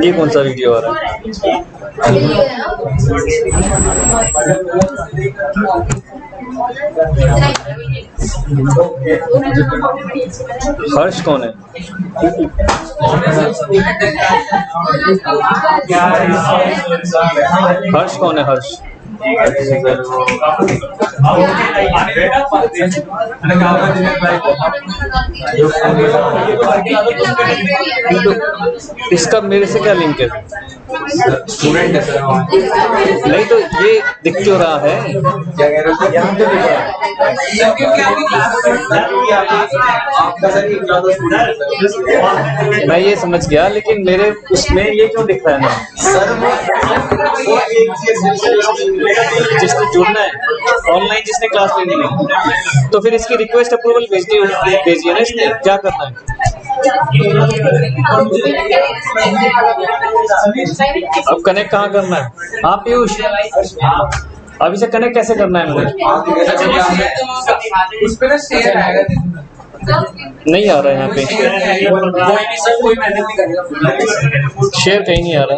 ये कौन सा वीडियो आ रहा है? हर्ष कौन है? हर्ष कौन है? हर्ष इसका मेरे से क्या लिंक है? स्टूडेंट है सर। नहीं तो ये दिख क्यों रहा है? क्या कह रहे हो? यहाँ पे दिख रहा है। मैं ये समझ गया, लेकिन मेरे उसमें ये क्यों दिख रहा है? जिसने जुड़ना है ऑनलाइन, जिसने क्लास लेनी है, तो फिर इसकी रिक्वेस्ट अप्रूवल भेजिए ना इसने। क्या करना है? अब कनेक्ट कहाँ करना है? हाँ पीयूष, अभी से कनेक्ट कैसे करना है मुझे? उस पे ना शेयर आएगा। नहीं आ रहा है यहाँ पे, शेयर कहीं नहीं आ रहा।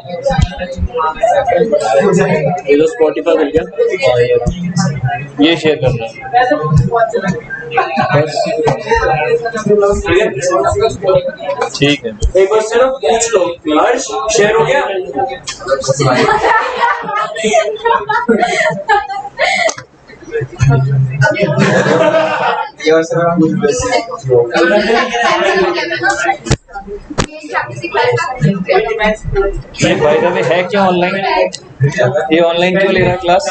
ये तो स्पॉटिफाई मिल गया, ये शेयर करना है। ठीक है, एक बार सिर्फ पूछ लो। हर्ष शेयर हो गया? भाई रवि है क्यों ऑनलाइन? ये ऑनलाइन क्यों ले रहा है क्लास?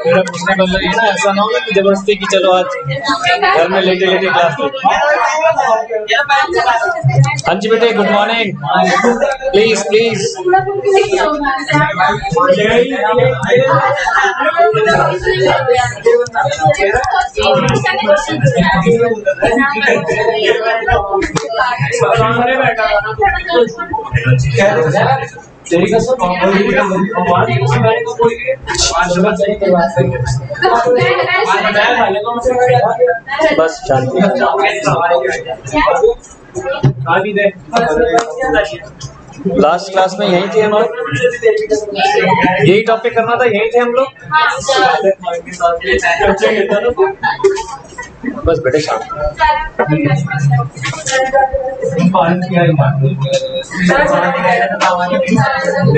मेरा पूछने का मतलब ये ना, ऐसा ना हो कि जबरदस्ती कि चलो आज घर में लेटे लेटे क्लास ले। हाँ जी बेटे, गुड मॉर्निंग। Please please. बस शांति। लास्ट क्लास में यही थे हम लोग, यही टॉपिक करना था, यही थे हम लोग। बस बेटे शांत।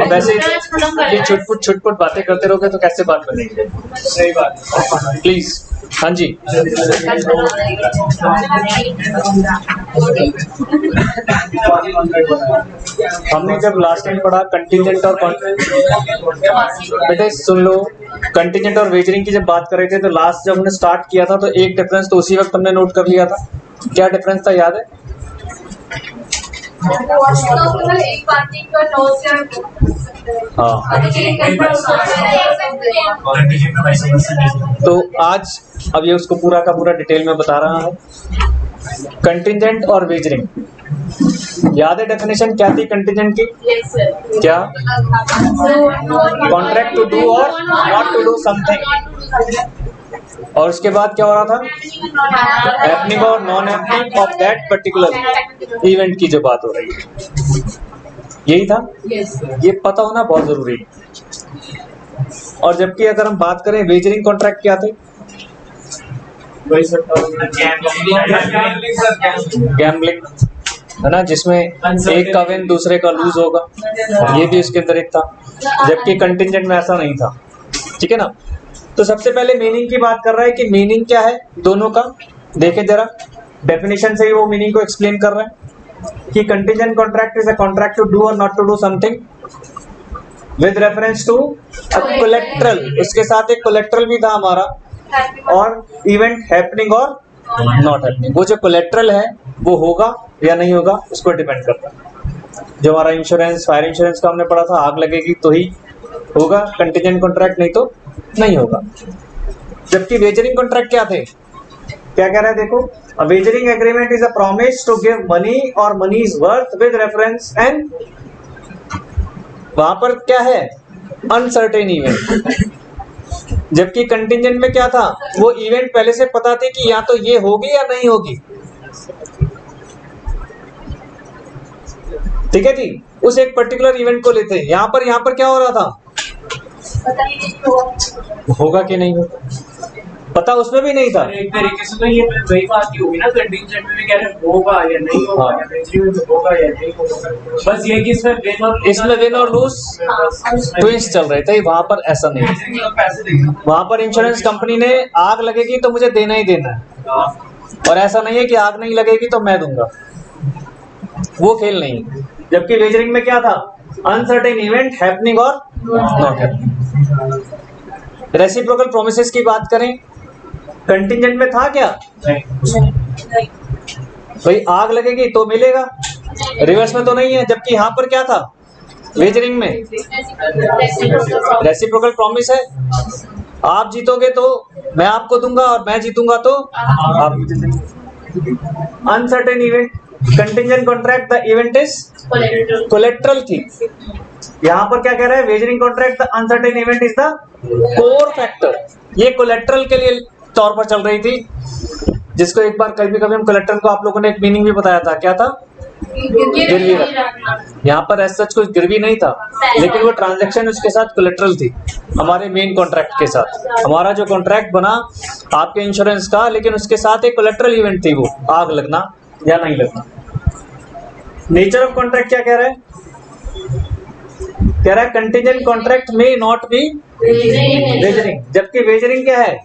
अब ऐसे ये छुटपुट बातें करते रहोगे तो कैसे बात बनेगी? सही बात। प्लीज। हाँ जी, हमने जब लास्ट टाइम पढ़ा कंटिजेंट और बेटे सुन लो, कंटिजेंट और वेजरिंग की जब बात कर रहे थे तो लास्ट जब हमने स्टार्ट किया था तो एक डिफरेंस तो उसी वक्त हमने नोट कर लिया था। क्या डिफरेंस था, याद है? हाँ, तो आज अब ये उसको पूरा का पूरा डिटेल में बता रहा हूँ। कंटिजेंट और वेजरिंग, याद है डेफिनेशन क्या थी कंटिजेंट की? क्या? Contract to do or not to do something. और उसके बाद क्या हो रहा था? हैपनिंग और non happening of that particular event की जो बात हो रही है, यही था। ये पता होना बहुत जरूरी है। और जबकि अगर हम बात करें वेजरिंग कॉन्ट्रैक्ट क्या थे? गैम्बलिंग है ना, जिसमें एक का विन दूसरे का लूज होगा, ये भी उसके अंदर एक था। जबकि कंटिजेंट में ऐसा नहीं था। ठीक है ना? तो सबसे पहले मीनिंग की बात कर रहा है कि मीनिंग क्या है दोनों का। देखे जरा, डेफिनेशन से ही वो मीनिंग को एक्सप्लेन कर रहे हैं कि contingent contract is a contract to do or not to do something with reference to a collateral. इसके साथ एक कोलेट्रल भी था हमारा, और इवेंट हैपनिंग और नॉट हैपनिंग। वो जो कोलेट्रल है वो होगा या नहीं होगा उस पर डिपेंड करता है। जो हमारा इंश्योरेंस, फायर इंश्योरेंस का हमने पढ़ा था, आग लगेगी तो ही होगा कंटिजेंट कॉन्ट्रैक्ट, नहीं तो नहीं होगा। जबकि वेजरिंग कॉन्ट्रैक्ट क्या थे, क्या कह रहा है देखो, a wagering agreement is a promise to give money or money's worth with reference and वहां पर क्या है अनसर्टेन इवेंट। जबकि कंटिजेंट में क्या था, वो इवेंट पहले से पता थी कि या तो ये होगी या नहीं होगी, ठीक है जी। उस एक पर्टिकुलर इवेंट को लेते हैं। यहाँ पर क्या हो रहा था, होगा कि नहीं होगा पता उसमें भी नहीं था। एक तरीके से तो ये वही बात ही होगी ना, कंटिजेंट में भी कह रहे हैं होगा या नहीं होगा, या वेजरिंग में होगा या नहीं होगा, बस ये कि इसमें विन और लूज ट्विंस चल रहे थे, वहां पर ऐसा नहीं। वहां पर इंश्योरेंस कंपनी ने आग लगेगी तो मुझे देना ही देना है, और ऐसा नहीं है कि आग नहीं लगेगी तो मैं दूंगा, वो खेल नहीं। जबकि वेजरिंग में क्या था, अनसर्टेन इवेंट हैपनिंग और नॉट हैपनिंग। रेसिप्रोकल प्रोमिसेस की बात करें, कंटिजेंट में था क्या, भाई आग लगेगी तो मिलेगा, रिवर्स में तो नहीं है। जबकि यहाँ पर क्या था, वेजरिंग में रेसिप्रोकल प्रॉमिस है, आप जीतोगे तो मैं आपको दूंगा और मैं जीतूंगा तो आप जीतेंगे। Uncertain event, contingent contract the event is collateral थी। यहाँ पर क्या कह रहा है, wagering contract the uncertain event is the core factor. ये कोलेट्रल के लिए तौर पर चल रही थी, जिसको एक बार कभी कभी हम कोलेट्रल को आप लोगों ने एक मीनिंग भी बताया था, क्या था, गिरवी रखना। यहाँ पर एज सच कुछ गिरवी नहीं था, लेकिन वो ट्रांजैक्शन उसके साथ कोलेट्रल थी हमारे मेन कॉन्ट्रैक्ट के साथ। हमारा जो कॉन्ट्रैक्ट बना आपके इंश्योरेंस का, लेकिन उसके साथ एक कोलेट्रल इवेंट थी, वो आग लगना या नहीं लगना। नेचर ऑफ कॉन्ट्रैक्ट क्या कह रहा है, कह रहा है कंटिजेंट कॉन्ट्रैक्ट में नॉट बी वेजरिंग। जबकि वेजरिंग क्या है,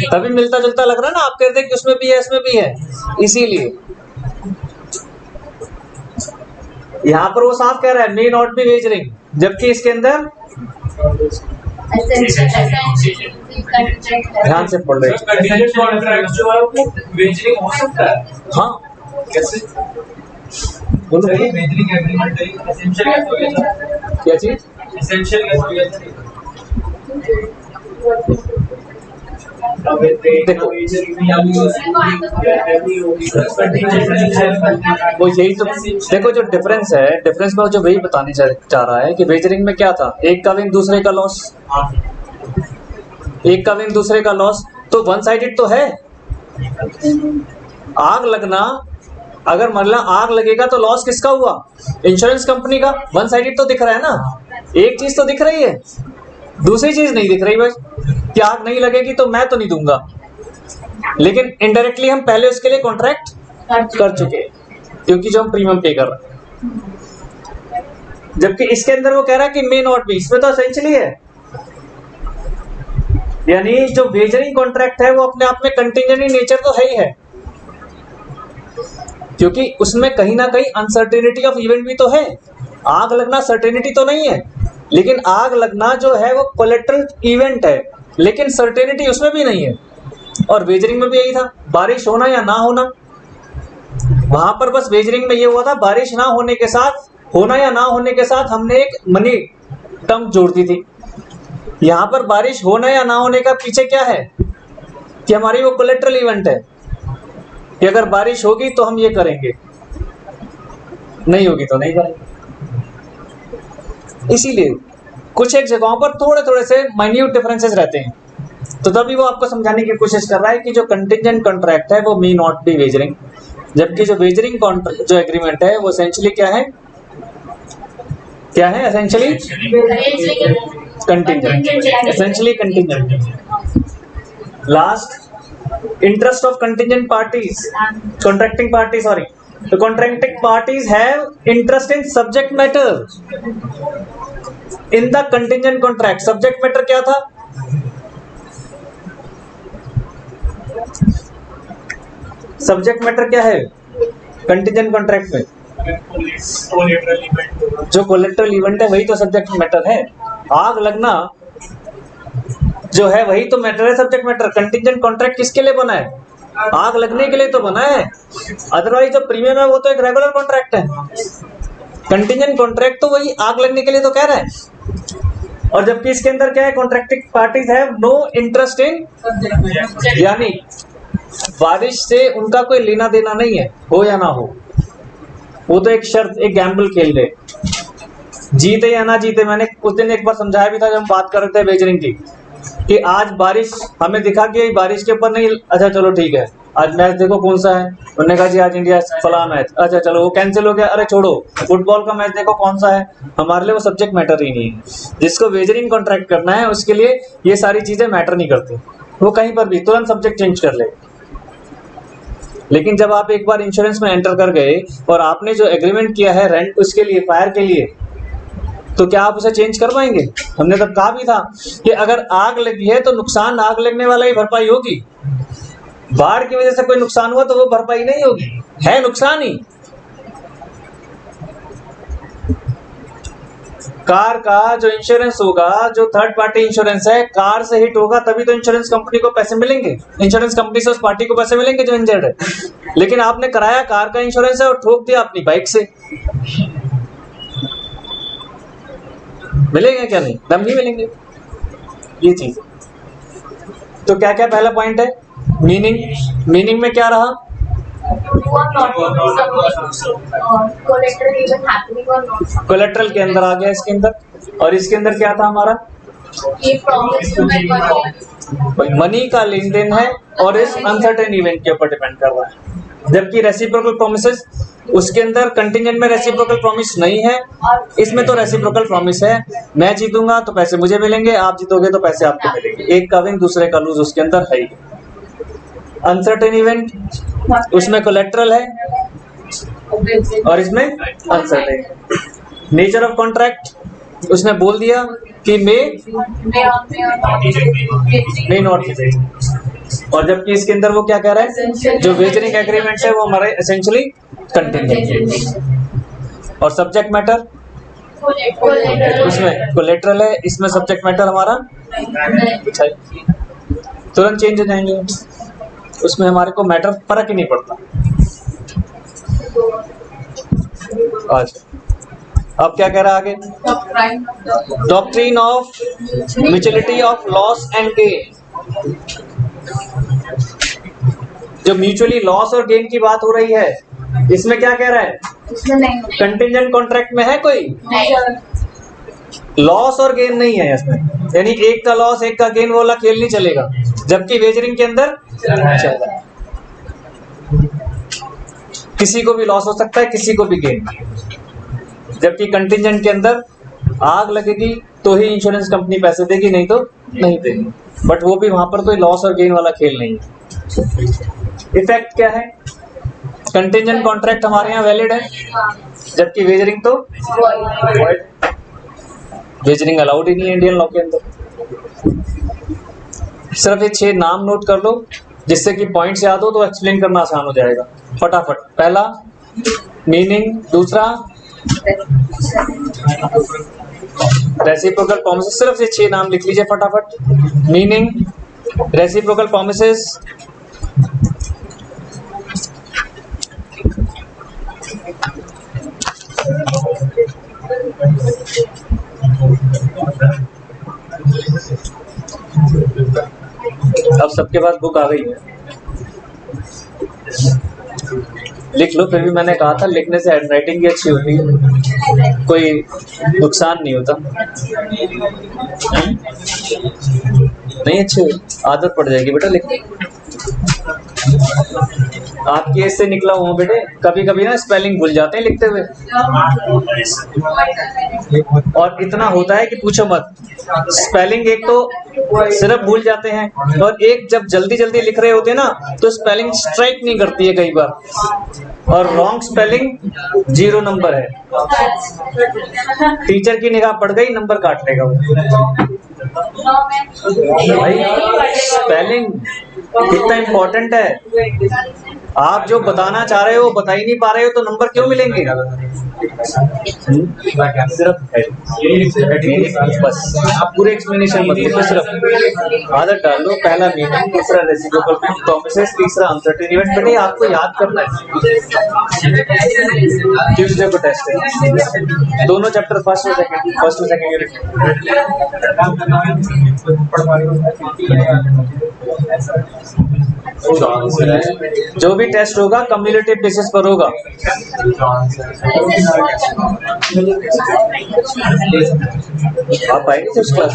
तभी मिलता जुलता लग रहा है ना, आप कहते हैं कि उसमें भी है इसमें भी है, इसीलिए यहाँ पर वो साफ कह रहा है मे नॉट बी वेजरिंग, जबकि इसके अंदर ध्यान से पढ़ रहे कंटिजेंट कॉन्ट्रैक्ट जो है वो वेजरिंग हो सकता है। हाँ कैसे बोलो वेजरिंग एग्रीमेंट एसेंशियल कैसे हो गया, क्या चीज, एसेंशियल कैसे हो गया, देखो वो यही तो देखो जो डिफरेंस है, डिफरेंस में जो वही बताने चाह रहा है कि वेजरिंग में क्या था, एक का विन दूसरे का लॉस, एक का विन दूसरे का लॉस, तो वन साइडेड तो है। आग लगना, अगर मतलब आग लगेगा तो लॉस किसका हुआ, इंश्योरेंस कंपनी का, वन साइडेड तो दिख रहा है ना, एक चीज तो दिख रही है, दूसरी चीज नहीं दिख रही बस, कि आग नहीं लगेगी तो मैं तो नहीं दूंगा, लेकिन इनडायरेक्टली हम पहले उसके लिए कॉन्ट्रैक्ट कर चुके क्योंकि जो हम प्रीमियम पे कर रहे हैं। जबकि इसके अंदर वो कह रहा है कि मे नॉट बी, इसमें तो एसेंशियली है, यानी जो वेजरिंग कॉन्ट्रैक्ट है वो अपने आप में कंटिजेंट नेचर तो है ही है, क्योंकि उसमें कहीं ना कहीं अनसर्टेनिटी ऑफ इवेंट भी तो है। आग लगना सर्टेनिटी तो नहीं है, लेकिन आग लगना जो है वो कोलेट्रल इवेंट है, लेकिन सर्टेनिटी उसमें भी नहीं है। और वेजरिंग में भी यही था, बारिश होना या ना होना, वहां पर बस वेजरिंग में ये हुआ था, बारिश ना होने के साथ, होना या ना होने के साथ हमने एक मनी टर्म जोड़ दी थी। यहाँ पर बारिश होना या ना होने का पीछे क्या है कि हमारी वो कोलेट्रल इवेंट है कि अगर बारिश होगी तो हम ये करेंगे, नहीं होगी तो नहीं करेंगे। इसीलिए कुछ एक जगहों पर थोड़े थोड़े से माइन्यूट डिफरेंसेस रहते हैं, तो तभी वो आपको समझाने की कोशिश कर रहा है कि जो कंटिजेंट कॉन्ट्रैक्ट है वो मे नॉट बी वेजरिंग, जबकि जो वेजरिंग जो एग्रीमेंट है वो एसेंशियली क्या है, क्या है essentially contingent, essentially contingent. Last, interest of contingent parties, contracting party, sorry, the contracting parties have interest in subject matter in the contingent contract। subject matter क्या था, subject matter क्या है contingent contract में, जो collateral event है वही तो subject matter है। आग लगना जो है वही तो मैटर है, सब्जेक्ट मैटर। कंटिजेंट कॉन्ट्रैक्ट किसके लिए बना है, आग लगने के लिए तो बना है, अदरवाइज जो प्रीमियम है वो तो एक रेगुलर कॉन्ट्रैक्ट है। कंटिजेंट कॉन्ट्रैक्ट तो वही आग लगने के लिए तो कह रहा है, और जबकि इसके अंदर क्या है, कॉन्ट्रैक्टिंग पार्टीज है नो इंटरेस्ट इन, यानी बारिश से उनका कोई लेना देना नहीं है, हो या ना हो, वो तो एक शर्त, एक गैम्बल खेल रहे, जीते या ना जीते। मैंने उस दिन एक बार समझाया भी था जब हम बात कर रहे थे वेजरिंग की, कि आज बारिश हमें दिखा कि बारिश के ऊपर नहीं, अच्छा चलो ठीक है, आज मैच देखो कौन सा है, उन्होंने कहा जी आज इंडिया फला मैच, अच्छा चलो वो कैंसिल हो गया, अरे छोड़ो फुटबॉल का मैच देखो कौन सा है, हमारे लिए वो सब्जेक्ट मैटर ही नहीं है। जिसको वेजरिंग कॉन्ट्रैक्ट करना है उसके लिए ये सारी चीजें मैटर नहीं करती, वो कहीं पर भी तुरंत सब्जेक्ट चेंज कर ले। लेकिन जब आप एक बार इंश्योरेंस में एंटर कर गए और आपने जो एग्रीमेंट किया है रेंट उसके लिए, फायर के लिए, तो क्या आप उसे चेंज कर पाएंगे? हमने तब कहा भी था कि अगर आग लगी है तो नुकसान आग लगने वाला ही भरपाई होगी, बाढ़ की वजह से कोई नुकसान हुआ तो वो भरपाई नहीं होगी, है नुकसान ही। कार का जो इंश्योरेंस होगा, जो थर्ड पार्टी इंश्योरेंस है, कार से हिट होगा तभी तो इंश्योरेंस कंपनी को पैसे मिलेंगे, इंश्योरेंस कंपनी से उस पार्टी को पैसे मिलेंगे जो इंजर्ड है। लेकिन आपने कराया कार का इंश्योरेंस है और ठोक दिया अपनी बाइक से, मिलेंगे क्या? नहीं, दम नहीं मिलेंगे। ये चीज तो क्या क्या पहला पॉइंट है मीनिंग में क्या रहा? कोलेट्रल के अंदर आ गया इसके अंदर, और इसके अंदर क्या था हमारा? मनी का लेन देन है और इस अनसर्टेन इवेंट के ऊपर डिपेंड कर रहा है। जबकि रेसिप्रोकल प्रॉमिसेस, उसके अंदर कंटिजेंट में रेसिप्रोकल प्रॉमिस नहीं है, इसमें तो रेसिप्रोकल प्रॉमिस है, मैं जीतूंगा तो पैसे मुझे मिलेंगे, आप जीतोगे तो पैसे आपको मिलेंगे, एक का विन दूसरे का लूज उसके अंदर है ही। अनसर्टेन इवेंट, उसमें कोलेट्रल है और इसमें अनसर्टेन। नेचर ऑफ कॉन्ट्रैक्ट, उसने बोल दिया कि मे नॉट बी, और जबकि इसके अंदर वो क्या कह रहा है, जो वेजरिंग एग्रीमेंट है वो हमारे एसेंशियली कंटिजेंट। और सब्जेक्ट मैटर, उसमें कोलेट्रल है, इसमें सब्जेक्ट मैटर हमारा तुरंत चेंज हो जाएंगे, उसमें हमारे को मैटर फर्क ही नहीं पड़ता। अच्छा, अब क्या कह रहा है आगे? Doctrine of mutuality of loss and gain. जो म्यूचुअली लॉस और गेन की बात हो रही है, इसमें क्या कह रहा है? कंटिजेंट कॉन्ट्रैक्ट में है कोई लॉस और गेन नहीं है इसमें, यानी एक का लॉस एक का गेन वाला खेल नहीं चलेगा, जबकि वेजरिंग के अंदर चल रहा है। किसी को भी लॉस हो सकता है, किसी को भी गेन, जबकि कंटिजेंट के अंदर आग लगेगी तो ही इंश्योरेंस कंपनी पैसे देगी, नहीं तो नहीं देगी, बट वो भी वहां पर कोई लॉस और गेन वाला खेल नहीं है। इफेक्ट क्या है? कंटिजेंट कॉन्ट्रैक्ट हमारे यहाँ वैलिड है, जबकि वेजरिंग तो वेजरिंग अलाउड ही नहीं है इंडियन लॉ के अंदर। सिर्फ ये 6 नाम नोट कर लो, जिससे कि पॉइंट्स याद हो तो एक्सप्लेन करना आसान हो जाएगा फटाफट। पहला मीनिंग, दूसरा रेसिप्रोकल प्रॉमिसेस, सिर्फ ये 6 नाम लिख लीजिए फटाफट। मीनिंग, रेसिप्रोकल प्रॉमिसेस, अब सबके पास बुक आ गई है, लिख लो। फिर भी मैंने कहा था लिखने से हैंडराइटिंग भी अच्छी होती है, कोई नुकसान नहीं होता। नहीं अच्छी आदत पड़ जाएगी बेटा लिखने। आपकी ऐसे निकला हुआ बेटे, कभी कभी ना स्पेलिंग भूल जाते हैं लिखते हुए, और इतना होता है कि पूछो मत। स्पेलिंग एक तो सिर्फ भूल जाते हैं, और एक जब जल्दी जल्दी लिख रहे होते हैं ना तो स्पेलिंग स्ट्राइक नहीं करती है कई बार, और रॉन्ग स्पेलिंग 0 नंबर है, टीचर की निगाह पड़ गई नंबर काट लेगा वो। भाई स्पेलिंग कितना इंपॉर्टेंट है। आप जो बताना चाह रहे हो बता ही नहीं पा रहे हो तो नंबर क्यों मिलेंगे? सिर्फ बस आप पूरे एक्सप्लेनेशन मत लिखो, सिर्फ आदत डाल लो। पहला मीनिंग, दूसरा रेसिप्रोकल प्रोमिसेस, तीसरा अनसर्टेन इवेंट। बेटे आपको याद करना है। ट्यूसडे को टेस्ट है, दोनों चैप्टर फर्स्ट और सेकंड यूनिट। जो भी टेस्ट होगा कम्युलेटिव बेसिस पर होगा। आप आएंगे तो क्लास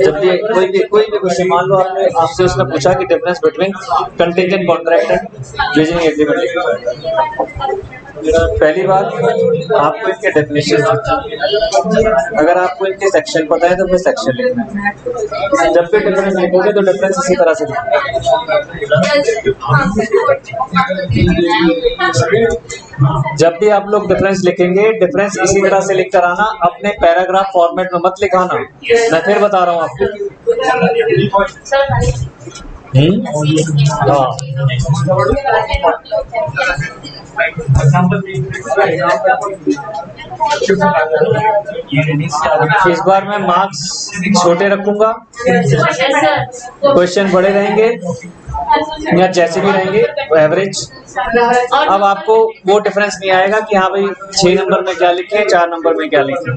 जब भी कोई भी क्वेश्चन, मान लो आपसे उसने पूछा कि difference between contingent contract and leasing agreement, पहली बात आपको इनके डेफिनेशन, अगर आपको इनके सेक्शन पता है तो फिर सेक्शन लिखना है। जब भी डिफरेंस लिखोगे तो डिफरेंस इसी तरह से लिखना। जब भी आप लोग डिफरेंस लिखेंगे, डिफरेंस इसी तरह से लिख कर आना, अपने पैराग्राफ फॉर्मेट में मत लिखाना। मैं फिर बता रहा हूँ आपको। हाँ, इस बार मैं मार्क्स छोटे रखूंगा, क्वेश्चन बड़े रहेंगे या जैसे भी रहेंगे एवरेज। अब आपको वो डिफरेंस नहीं आएगा कि हाँ भाई 6 नंबर में क्या लिखे, 4 नंबर में क्या लिखे।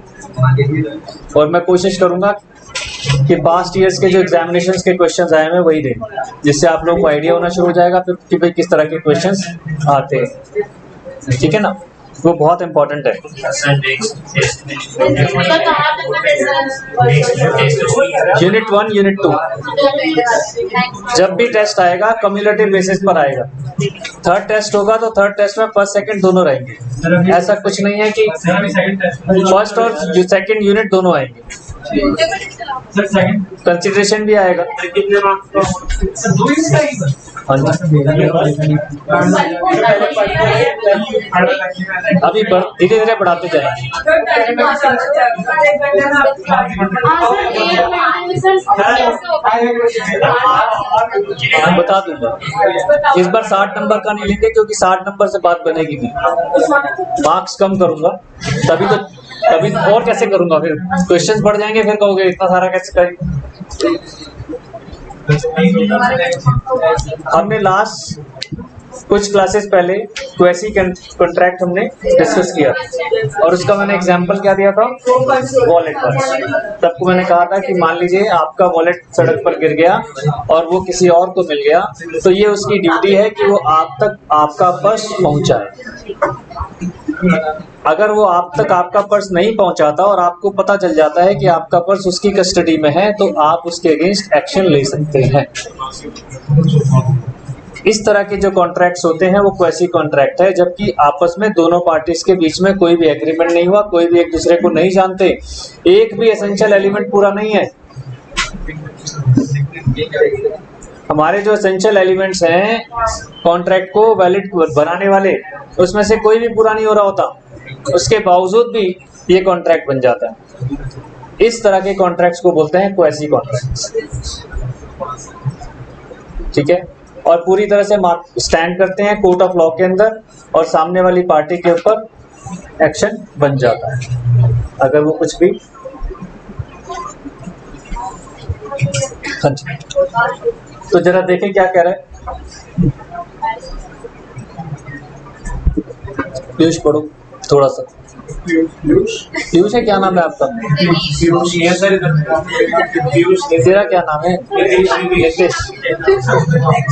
और मैं कोशिश करूंगा कि पास्ट ईयर्स के जो एग्जामिनेशंस के क्वेश्चंस आए हैं वही दें, जिससे आप लोगों को आइडिया होना शुरू हो जाएगा फिर कि भाई किस तरह के क्वेश्चंस आते हैं। ठीक है ना, वो बहुत इंपॉर्टेंट है। यूनिट 1, यूनिट 2 जब भी टेस्ट आएगा कम्युलेटिव बेसिस पर आएगा। थर्ड टेस्ट होगा तो थर्ड टेस्ट में फर्स्ट सेकंड दोनों रहेंगे। ऐसा कुछ नहीं है कि फर्स्ट और सेकंड यूनिट दोनों आएंगे। कंसिडरेशन भी आएगा। अभी धीरे धीरे बढ़ाते जाएंगे। बता दूंगा, इस बार 60 नंबर का नहीं लेंगे क्योंकि 60 नंबर से बात बनेगी नहीं। मार्क्स कम करूंगा तभी और कैसे करूंगा, फिर क्वेश्चंस बढ़ जाएंगे, फिर कहोगे इतना सारा कैसे करेंगे। हमने लास्ट कुछ क्लासेस पहले क्वेसी कॉन्ट्रैक्ट हमने डिस्कस किया और उसका मैंने एग्जांपल क्या दिया था, वॉलेट पर। सबको मैंने कहा था कि मान लीजिए आपका वॉलेट सड़क पर गिर गया और वो किसी और को मिल गया, तो ये उसकी ड्यूटी है कि वो आप तक आपका पर्स पहुंचाए। अगर वो आप तक आपका पर्स नहीं पहुंचाता और आपको पता चल जाता है कि आपका पर्स उसकी कस्टडी में है, तो आप उसके अगेंस्ट एक्शन ले सकते हैं। इस तरह के जो कॉन्ट्रैक्ट्स होते हैं वो क्वेसी कॉन्ट्रैक्ट है, जबकि आपस में दोनों पार्टीज के बीच में कोई भी एग्रीमेंट नहीं हुआ, कोई भी एक दूसरे को नहीं जानते, एक भी एसेंशियल एलिमेंट पूरा नहीं है। हमारे जो एसेंशियल एलिमेंट्स हैं कॉन्ट्रैक्ट को वैलिड बनाने वाले, उसमें से कोई भी पूरा नहीं हो रहा होता, उसके बावजूद भी ये कॉन्ट्रैक्ट बन जाता है। इस तरह के कॉन्ट्रैक्ट्स को बोलते हैं क्वेसी कॉन्ट्रैक्ट्स। ठीक है, और पूरी तरह से स्टैंड करते हैं कोर्ट ऑफ लॉ के अंदर और सामने वाली पार्टी के ऊपर एक्शन बन जाता है अगर वो कुछ भी। तो जरा देखें क्या कह रहा है। पीयूष पढ़ो थोड़ा सा। पीयूष है, क्या नाम है आपका? तेरा क्या नाम है? नितेश।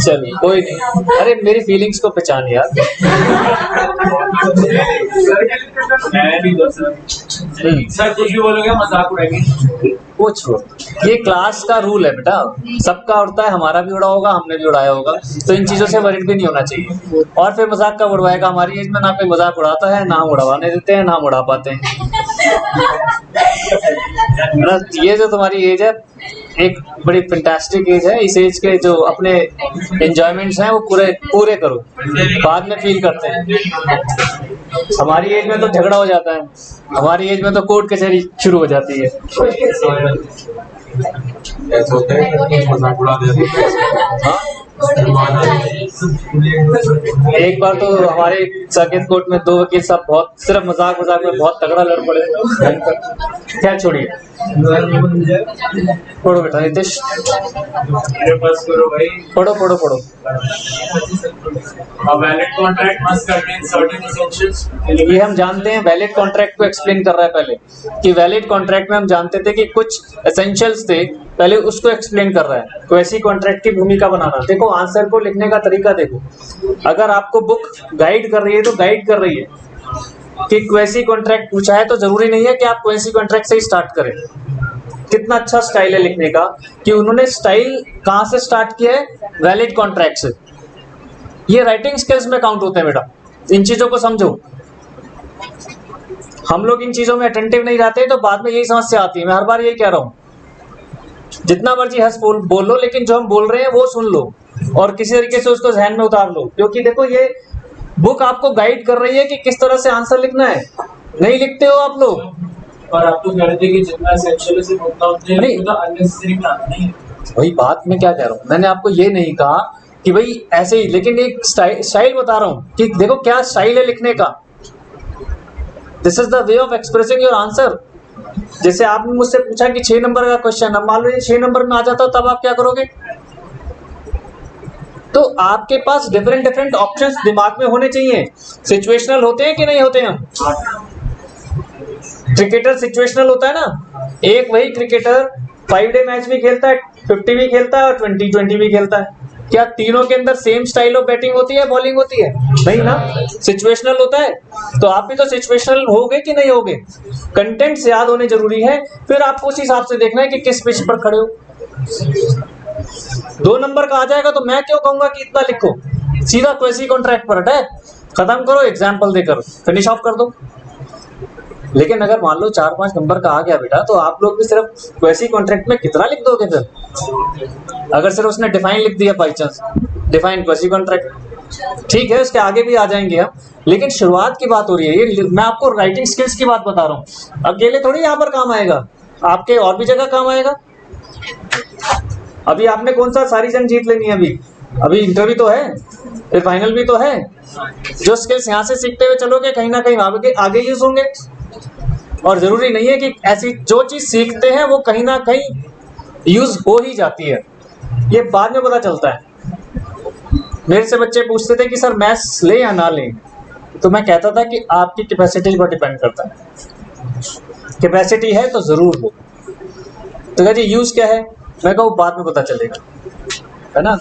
चल कोई नहीं, अरे मेरी फीलिंग्स को पहचान यार। सर कुछ भी बोलोगे मजाक उड़ाएंगे। वो छोड़, ये क्लास का रूल है बेटा, सबका उड़ता है, हमारा भी उड़ा होगा, हमने भी उड़ाया होगा, तो इन चीजों से वरीड भी नहीं होना चाहिए। और फिर मजाक का उड़वाएगा, हमारी एज में ना कोई मजाक उड़ाता है, ना हम उड़वाने देते हैं, ना हम उड़ा पाते हैं। ये जो तुम्हारी एज है एक बड़ी फैंटास्टिक एज है, इस एज के जो अपने एंजॉयमेंट्स हैं वो पूरे करो, बाद में फील करते हैं। हमारी एज में तो झगड़ा हो जाता है, हमारी एज में तो कोर्ट कचहरी शुरू हो जाती है। हाँ? एक बार तो हमारे सर्किट कोर्ट में 2 वकील साहब बहुत सिर्फ मजाक में बहुत तगड़ा लड़ पड़े। क्या छोड़िए, पढ़ो बेटा नितिश, मेरे पास करो भाई। पढ़ो। A valid contract must contain certain essentials. ये हम जानते हैं, वैलिड कॉन्ट्रैक्ट को एक्सप्लेन कर रहा है पहले कि वैलिड कॉन्ट्रैक्ट में हम जानते थे कि कुछ एसेंशियल्स थे, पहले उसको एक्सप्लेन कर रहा है। तो ऐसी कॉन्ट्रैक्ट की भूमिका बनाना, देखो आंसर को लिखने का तरीका देखो। अगर आपको बुक गाइड कर रही है तो गाइड कर रही है कि क्वेसी कॉन्ट्रैक्ट पूछा है, तो जरूरी नहीं है कि आप क्वेसी कॉन्ट्रैक्ट से ही स्टार्ट करें। कितना अच्छा स्टाइल है लिखने का कि उन्होंने स्टाइल कहां से स्टार्ट किया है, वैलिड कॉन्ट्रैक्ट से। ये राइटिंग स्किल्स में काउंट होते हैं बेटा, इन चीजों को समझो। हम लोग इन चीजों में अटेंटिव नहीं रहते तो बाद में यही समस्या आती है। मैं हर बार यही कह रहा हूं, जितना मर्जी हंस बोल लो, लेकिन जो हम बोल रहे हैं वो सुन लो और किसी तरीके से उसको ज़हन में उतार लो। क्योंकि देखो ये बुक आपको गाइड कर रही है कि किस तरह से आंसर लिखना है। नहीं लिखते हो आप लोग और आप तो कह रहे थे कि जितना एसेंशियल है सिर्फ उतना नहीं, उतना अननेसेसरी बनाना नहीं है। वही बात मैं क्या कह रहा हूँ, मैंने आपको ये नहीं कहा कि भाई ऐसे ही, लेकिन एक स्टाइल बता रहा हूँ कि देखो क्या स्टाइल है लिखने का। This is the way of expressing your answer. जैसे आपने मुझसे पूछा कि 6 नंबर का क्वेश्चन, अब मान लो ये 6 नंबर में आ जाता तब आप क्या करोगे? तो आपके पास डिफरेंट ऑप्शंस दिमाग में होने चाहिए। सिचुएशनल होते हैं कि नहीं होते हैं? क्रिकेटर सिचुएशनल होता है ना। एक वही क्रिकेटर 5 डे मैच भी खेलता है, 50 भी खेलता है और 20 भी खेलता है। क्या तीनों के अंदर सेम स्टाइल ऑफ बैटिंग होती है, बॉलिंग होती है? नहीं ना, सिचुएशनल होता है। तो आप भी तो सिचुएशनल होगे कि नहीं होगे? कंटेंट से याद होने जरूरी है, फिर आपको उस हिसाब से देखना है कि किस पिच पर खड़े हो। 2 नंबर का आ जाएगा तो मैं क्यों कहूंगा कि इतना लिखो, सीधा क्वेसी कॉन्ट्रैक्ट पर अटैक, खत्म करो, एग्जाम्पल देकर फिनिश ऑफ कर दो। लेकिन अगर मान लो 4-5 नंबर का आ गया बेटा, तो आप लोग भी सिर्फ क्वेसी कॉन्ट्रैक्ट में कितना लिख दोगे फिर? अगर सिर्फ उसने डिफाइन लिख दिया by chance, define quasi contract, ठीक है, उसके आगे भी आ जाएंगे हम, लेकिन शुरुआत की बात हो रही है। ये मैं आपको राइटिंग स्किल्स की बात बता रहा हूँ। अकेले थोड़ी यहाँ पर काम आएगा, आपके और भी जगह काम आएगा। अभी आपने कौन सा सारी जंग जीत लेनी है? अभी इंटरव्यू तो है, फिर फाइनल भी तो है। जो स्किल्स यहाँ से सीखते हुए चलोगे, कहीं ना कहीं आगे यूज होंगे। और जरूरी नहीं है कि ऐसी जो चीज सीखते हैं वो कहीं ना कहीं यूज हो ही जाती है, ये बाद में पता चलता है। मेरे से बच्चे पूछते थे कि सर मैथ्स ले या ना ले, तो मैं कहता था कि आपकी कैपेसिटी पर डिपेंड करता है। कैपेसिटी है तो जरूर हो। तो कहते यूज क्या है, मैं कहूँ बाद में पता चलेगा, है ना।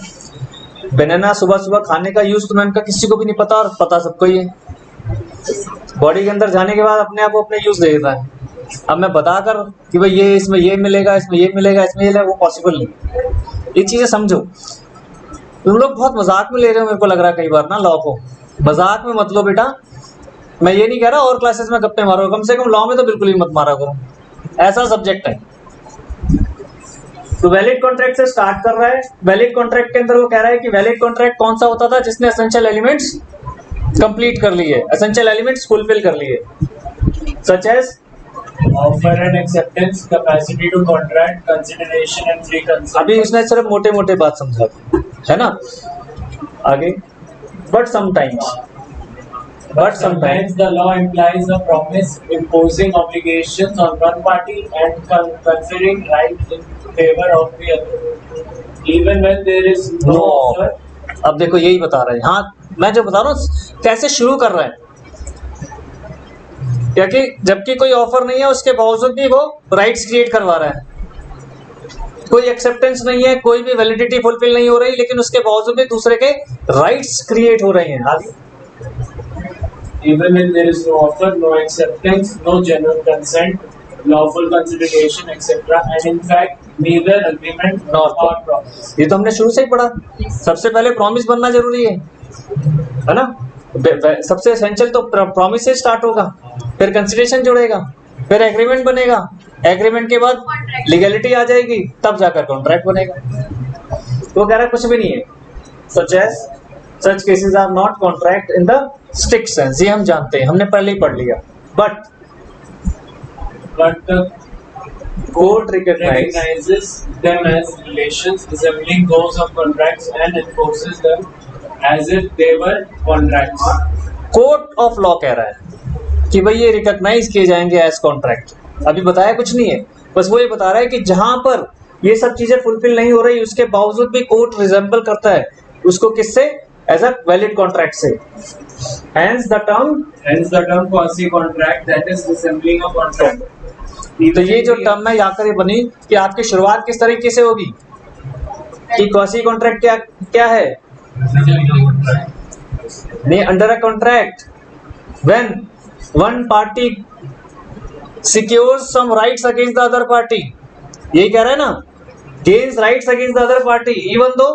बनाना सुबह सुबह खाने का यूज तो मैंने कहा किसी को भी नहीं पता, और पता सबको ही है। बॉडी के अंदर जाने के बाद अपने आप अपने यूज दे देता है। अब मैं बताकर कि भाई ये इसमें ये मिलेगा, इसमें ये मिलेगा, इसमें ये, वो पॉसिबल नहीं। ये चीजें समझो। तुम लोग बहुत मजाक में ले रहे हो, मेरे को लग रहा है कई बार ना लॉ को। मजाक में मत लो बेटा। मैं ये नहीं कह रहा और क्लासेस में गप्पे मारो, कम से कम लॉ में तो बिल्कुल ही मत मारा करो, ऐसा सब्जेक्ट है। तो वैलिड कॉन्ट्रैक्ट से स्टार्ट कर रहा है। वैलिड कॉन्ट्रैक्ट के अंदर वो कह रहा है कि वैलिड कॉन्ट्रैक्ट कौन सा होता था? जिसने एसेंशियल एलिमेंट्स कंप्लीट कर लिए, एसेंशियल एलिमेंट्स फुलफिल कर लिए, such as offer and acceptance, capacity to contract, consideration and free consent. अभी उसने सिर्फ मोटे मोटे बात समझा, है ना। आगे but sometimes the law implies a promise imposing obligations on one party and conferring rights in favor of the other, even when there is no offer. अब देखो यही बता रहे हैं। हाँ, मैं जो बता रहा हूँ कैसे शुरू कर रहा है, क्योंकि जबकि कोई ऑफर नहीं है उसके बावजूद भी वो राइट्स क्रिएट करवा रहा है। कोई एक्सेप्टेंस नहीं है, कोई भी वैलिडिटी फुलफिल नहीं हो रही, लेकिन उसके बावजूद भी दूसरे के राइट्स क्रिएट हो रहे हैं। आगे Even when there is no offer, no acceptance, no general consent, lawful consideration, etc., and in fact, neither agreement nor promise. ये तो हमने शुरू से ही पढ़ा। सबसे पहले प्रॉमिस बनना जरूरी है ना। सबसे एसेंशियल तो प्रॉमिस से स्टार्ट होगा, फिर कंसिडरेशन जुड़ेगा, फिर एग्रीमेंट बनेगा, एग्रीमेंट के बाद लीगलिटी आ जाएगी, तब जाकर कॉन्ट्रैक्ट बनेगा। वो कह रहा कुछ भी नहीं है। Such as Such cases are not contract in the strict sense, ये हम जानते हैं, हमने पहले ही पढ़ लिया। But Court recognize recognizes them as relations resembling those of contracts and enforces them as if they were contracts. Court of law कह रहा है कि भाई ये रिकॉग्नाइज किए जाएंगे एज कॉन्ट्रैक्ट। अभी बताया कुछ नहीं है, बस वो ये बता रहा है कि जहां पर ये सब चीजें फुलफिल नहीं हो रही उसके बावजूद भी कोर्ट रिजेंबल करता है उसको किससे, एज अ वैलिड कॉन्ट्रैक्ट से। Hence the term quasi contract that is resembling a contract. तो ये जो टर्म है यहाँ कर बनी कि आपकी शुरुआत किस तरीके से होगी कि क्वासी कॉन्ट्रैक्ट क्या है, नहीं under a contract when one party secures some rights against the other party, यही कह रहा है ना, gains rights against the other party even though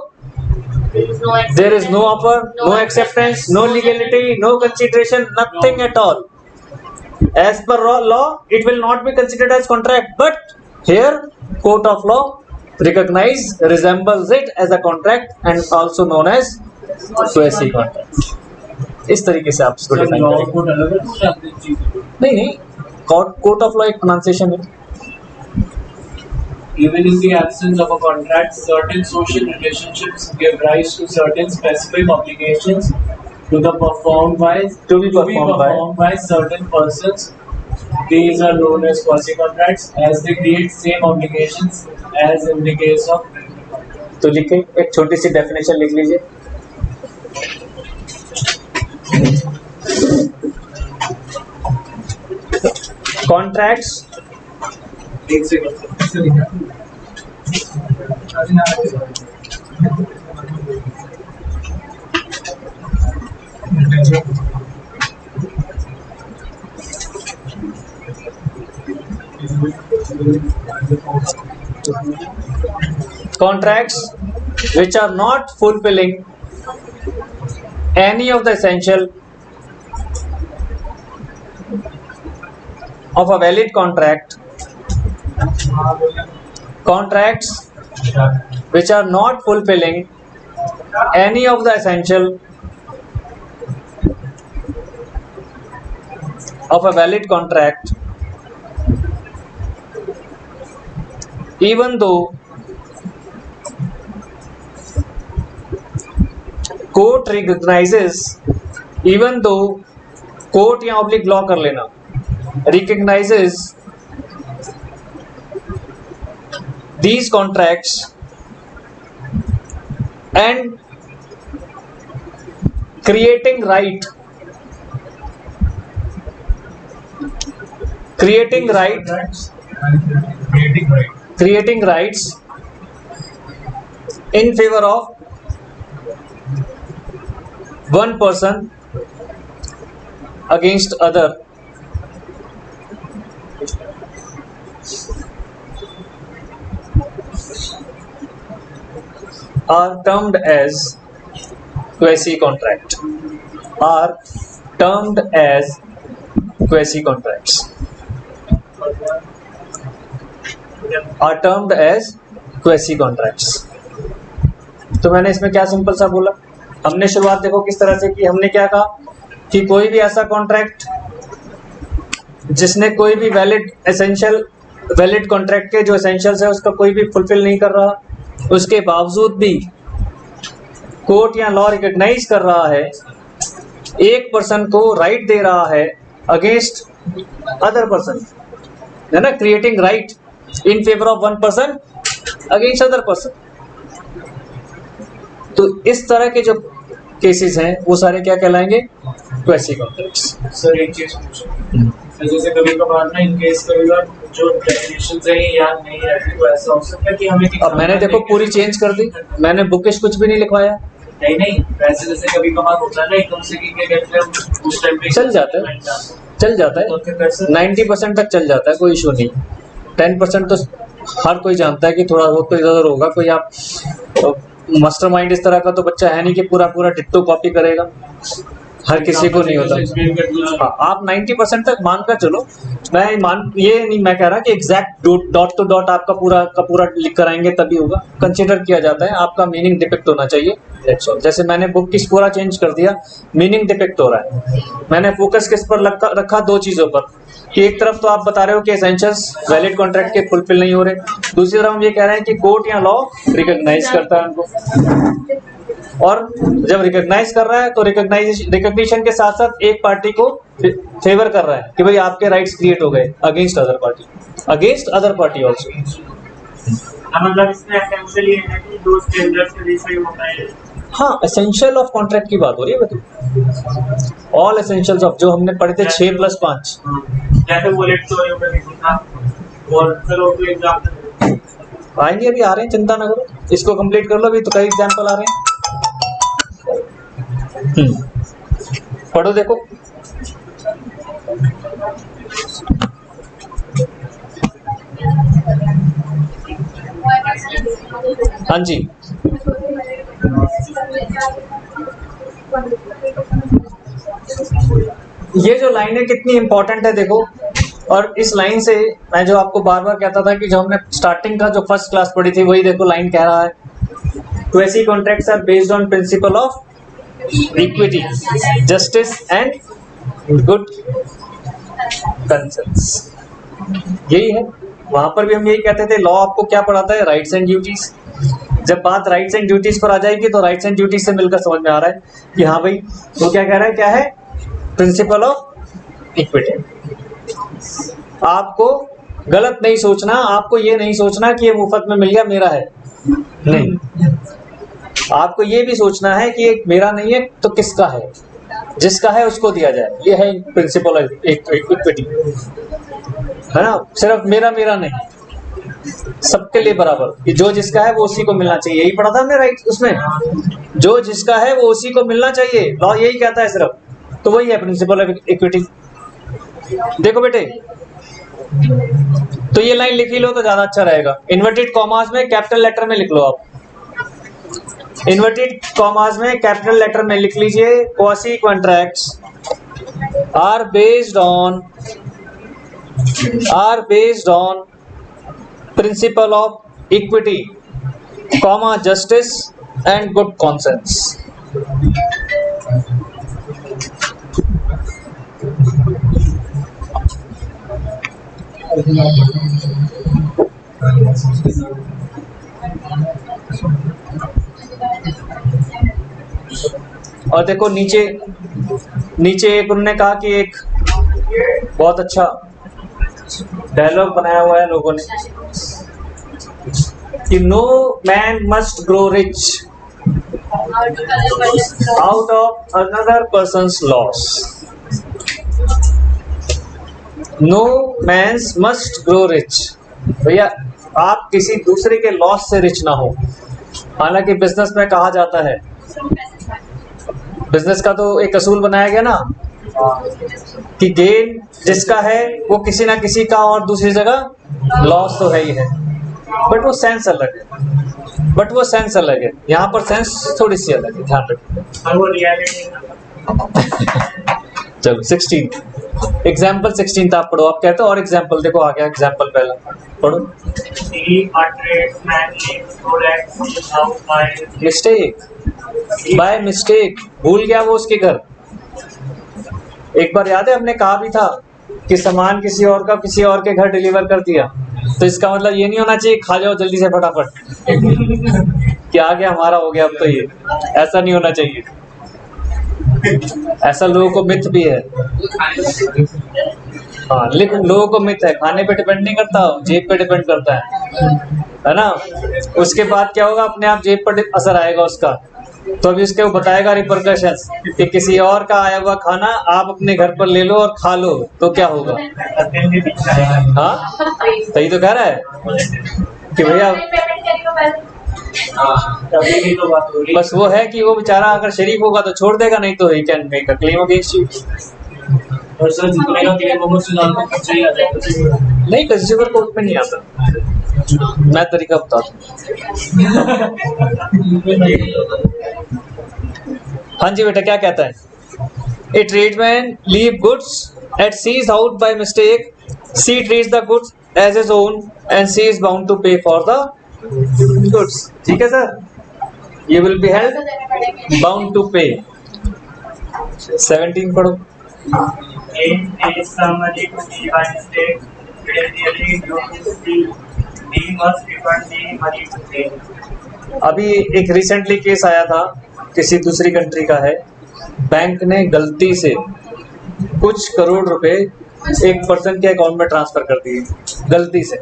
there is no offer, no acceptance, no legality, no consideration, nothing at all. As per law, it will not be considered as contract, but here court of law resembles it as a contract and also known as quasi contract. इस तरीके से आप इसको define करेंगे। नहीं, court of law एक pronunciation है। Even in the absence of a contract, certain social relationships give rise to certain specific obligations to be performed by certain persons. These are known as quasi-contracts, as they create same obligations as in the case of. तो लिखे एक छोटी सी definition लिख लीजिए। Contracts contracts which are not fulfilling any of the essential of a valid contract, contracts which are not fulfilling any of the essential of a valid contract, even though court recognizes, even though court या oblique law कर लेना, recognizes these contracts and creating rights in favor of one person against other are termed as quasi contract, are termed as quasi contracts, are termed as quasi contracts। तो मैंने इसमें क्या simple सा बोला, हमने शुरुआत देखो किस तरह से की, हमने क्या कहा कि कोई भी ऐसा कॉन्ट्रैक्ट जिसने कोई भी वैलिड कॉन्ट्रैक्ट के जो एसेंशियल्स है उसका कोई भी फुलफिल नहीं कर रहा, उसके बावजूद भी कोर्ट या लॉ रिकॉग्नाइज कर रहा है, एक पर्सन को राइट दे रहा है अगेंस्ट अदर पर्सन, है ना, creating right in favour of one person against other person. तो इस तरह के जो केसेस हैं वो सारे क्या कहलाएंगे, क्वेसी कॉन्ट्रैक्ट्स। सर एक चीज जैसे कभी कभार ना इन केस कभी जो डेफिनेशन है याद नहीं रहती, तो ऐसा हो सकता है कि हमें अब मैंने देखो पूरी चेंज कर दी, मैंने बुकिश कुछ भी नहीं लिखवाया। नहीं वैसे जैसे कभी कभार होता है ना एकदम से कि क्या कहते हैं उस टाइम पे चल जाता है 90% तक चल जाता है, कोई इशू नहीं। 10% तो हर कोई जानता है कि थोड़ा बहुत तो इधर उधर होगा, कोई आप मास्टरमाइंड इस तरह का तो बच्चा है नहीं कि पूरा डिट्टो कॉपी करेगा, हर किसी को नहीं होता। हाँ, आप 90% तक मान कर चलो, ये नहीं मैं कह रहा कि एग्जैक्ट डॉट टू डॉट आपका पूरा का पूरा लिख कर आएंगे तभी होगा, कंसिडर किया जाता है आपका मीनिंग डिपिक्ट होना चाहिए, दैट्स ऑल। जैसे मैंने बुक किस पूरा चेंज कर दिया, मीनिंग डिपिक्ट हो रहा है, मैंने फोकस किस पर रखा, दो चीजों पर, कि एक तरफ तो आप बता रहे हो कि एसेंशियल्स वैलिड कॉन्ट्रैक्ट के फुलफिल नहीं हो रहे, दूसरी तरफ हम ये कह रहे हैं कि कोर्ट या लॉ रिकॉग्नाइज करता है उनको, और जब रिकॉग्नाइज कर रहा है तो रिकॉग्निशन के साथ साथ एक पार्टी को फेवर कर रहा है कि भाई आपके राइट्स क्रिएट हो गए अगेंस्ट अदर पार्टी ऑल्सो। मतलब इसमें एसेंशियली है कि दो स्टैंडर्ड्स के बीच में होता है। हाँ, एसेंशियल ऑफ कॉन्ट्रैक्ट की बात हो रही है बताओ, ऑल एसेंशियल्स ऑफ जो हमने पढ़े थे 6+5। जैसे वो लेट स्टोरी में लिखा और चलो तो एग्जांपल आएंगे, अभी आ रहे हैं, चिंता ना करो, इसको कंप्लीट कर लो, अभी तो कई एग्जांपल आ रहे हैं। पढ़ो देखो, हाँ जी, ये जो लाइन है कितनी इंपॉर्टेंट है देखो। और इस लाइन से मैं जो आपको बार बार कहता था कि जो हमने स्टार्टिंग का जो फर्स्ट क्लास पढ़ी थी वही देखो लाइन कह रहा है, quasi contracts are based on principle of equity, justice and good conscience. यही है, वहां पर भी हम यही कहते थे। लॉ आपको क्या पढ़ाता है? Rights and duties. जब बात राइट्स एंड ड्यूटीज पर आ जाएगी तो राइट्स एंड ड्यूटीज से मिलकर समझ में आ रहा है कि हाँ भाई वो क्या कह रहा है, क्या है? Principal of equity. आपको गलत नहीं सोचना, आपको ये नहीं सोचना कि ये मुफ्त में मिल गया मेरा है, नहीं, आपको ये भी सोचना है कि ये मेरा नहीं है तो किसका है, जिसका है उसको दिया जाए। ये है प्रिंसिपल ऑफ इक्विटी, है ना? सिर्फ मेरा नहीं, सबके लिए बराबर, कि जो जिसका है वो उसी को मिलना चाहिए। यही पढ़ा था हमने राइट उसमें, जो जिसका है वो उसी को मिलना चाहिए, लॉ यही कहता है सिर्फ। तो वही है प्रिंसिपल ऑफ इक्विटी। देखो बेटे, तो ये लाइन लिख ही लो तो ज्यादा अच्छा रहेगा। इन्वर्टेड कॉमास में कैपिटल लेटर में लिख लो आप, इन्वर्टेड कॉमास में कैपिटल लेटर में लिख लीजिए, quasi contracts are based on principle of equity, comma justice and good conscience. और देखो नीचे एक उन्होंने कहा कि एक बहुत अच्छा डायलॉग बनाया हुआ है लोगों ने कि no man must grow rich out of another person's loss. No man's must grow rich. भैया आप किसी दूसरे के लॉस से रिच ना हो। हालांकि बिजनेस में कहा जाता है, बिजनेस का तो एक असूल बनाया गया ना कि गेन जिसका है वो किसी ना किसी का और दूसरी जगह लॉस तो है ही है, बट वो सेंस अलग है, यहाँ पर सेंस थोड़ी सी अलग है, ध्यान रखिए। चलो 16 एग्जाम्पल 16 आप पढ़ो। आप कहते हो और एग्जाम्पल देखो, आ गया एग्जाम्पल पहला, पढ़ो। बाय मिस्टेक भूल गया वो उसके घर। एक बार याद है हमने कहा भी था कि सामान किसी और का किसी और के घर डिलीवर कर दिया, तो इसका मतलब ये नहीं होना चाहिए खा जाओ जल्दी से फटाफट कि आ गया हमारा हो गया अब तो, ये ऐसा नहीं होना चाहिए। ऐसा लोगों को मिथ भी है, हाँ, लेकिन लोगों को मिथ है, खाने पे डिपेंड नहीं करता, जेब पे डिपेंड करता है ना। उसके बाद क्या होगा, अपने आप जेब पर असर आएगा उसका। तो अभी उसके वो बताएगा रिपरकशंस कि किसी और का आया हुआ खाना आप अपने घर पर ले लो और खा लो तो क्या होगा। हाँ सही तो कह रहा है कि भैया बस वो है कि वो बेचारा अगर शरीफ होगा तो छोड़ देगा, नहीं तो he can make a claim against you. नहीं, कंज्यूमर कोर्ट में नहीं आता, मैं तरीका बताता हाँ जी बेटा, क्या कहता है? A tradesman leave goods at C's out by mistake, C treats the goods as his own and C is bound to pay for the goods. ठीक है sir, you will be held bound to pay। 17 पढ़ो। A is some money to B by mistake. It is really due to C. D must refund the money to A. अभी एक recently case आया था, किसी दूसरी country का है, bank ने गलती से कुछ करोड़ रुपए एक पर्सन के अकाउंट में ट्रांसफर कर दिए, गलती से।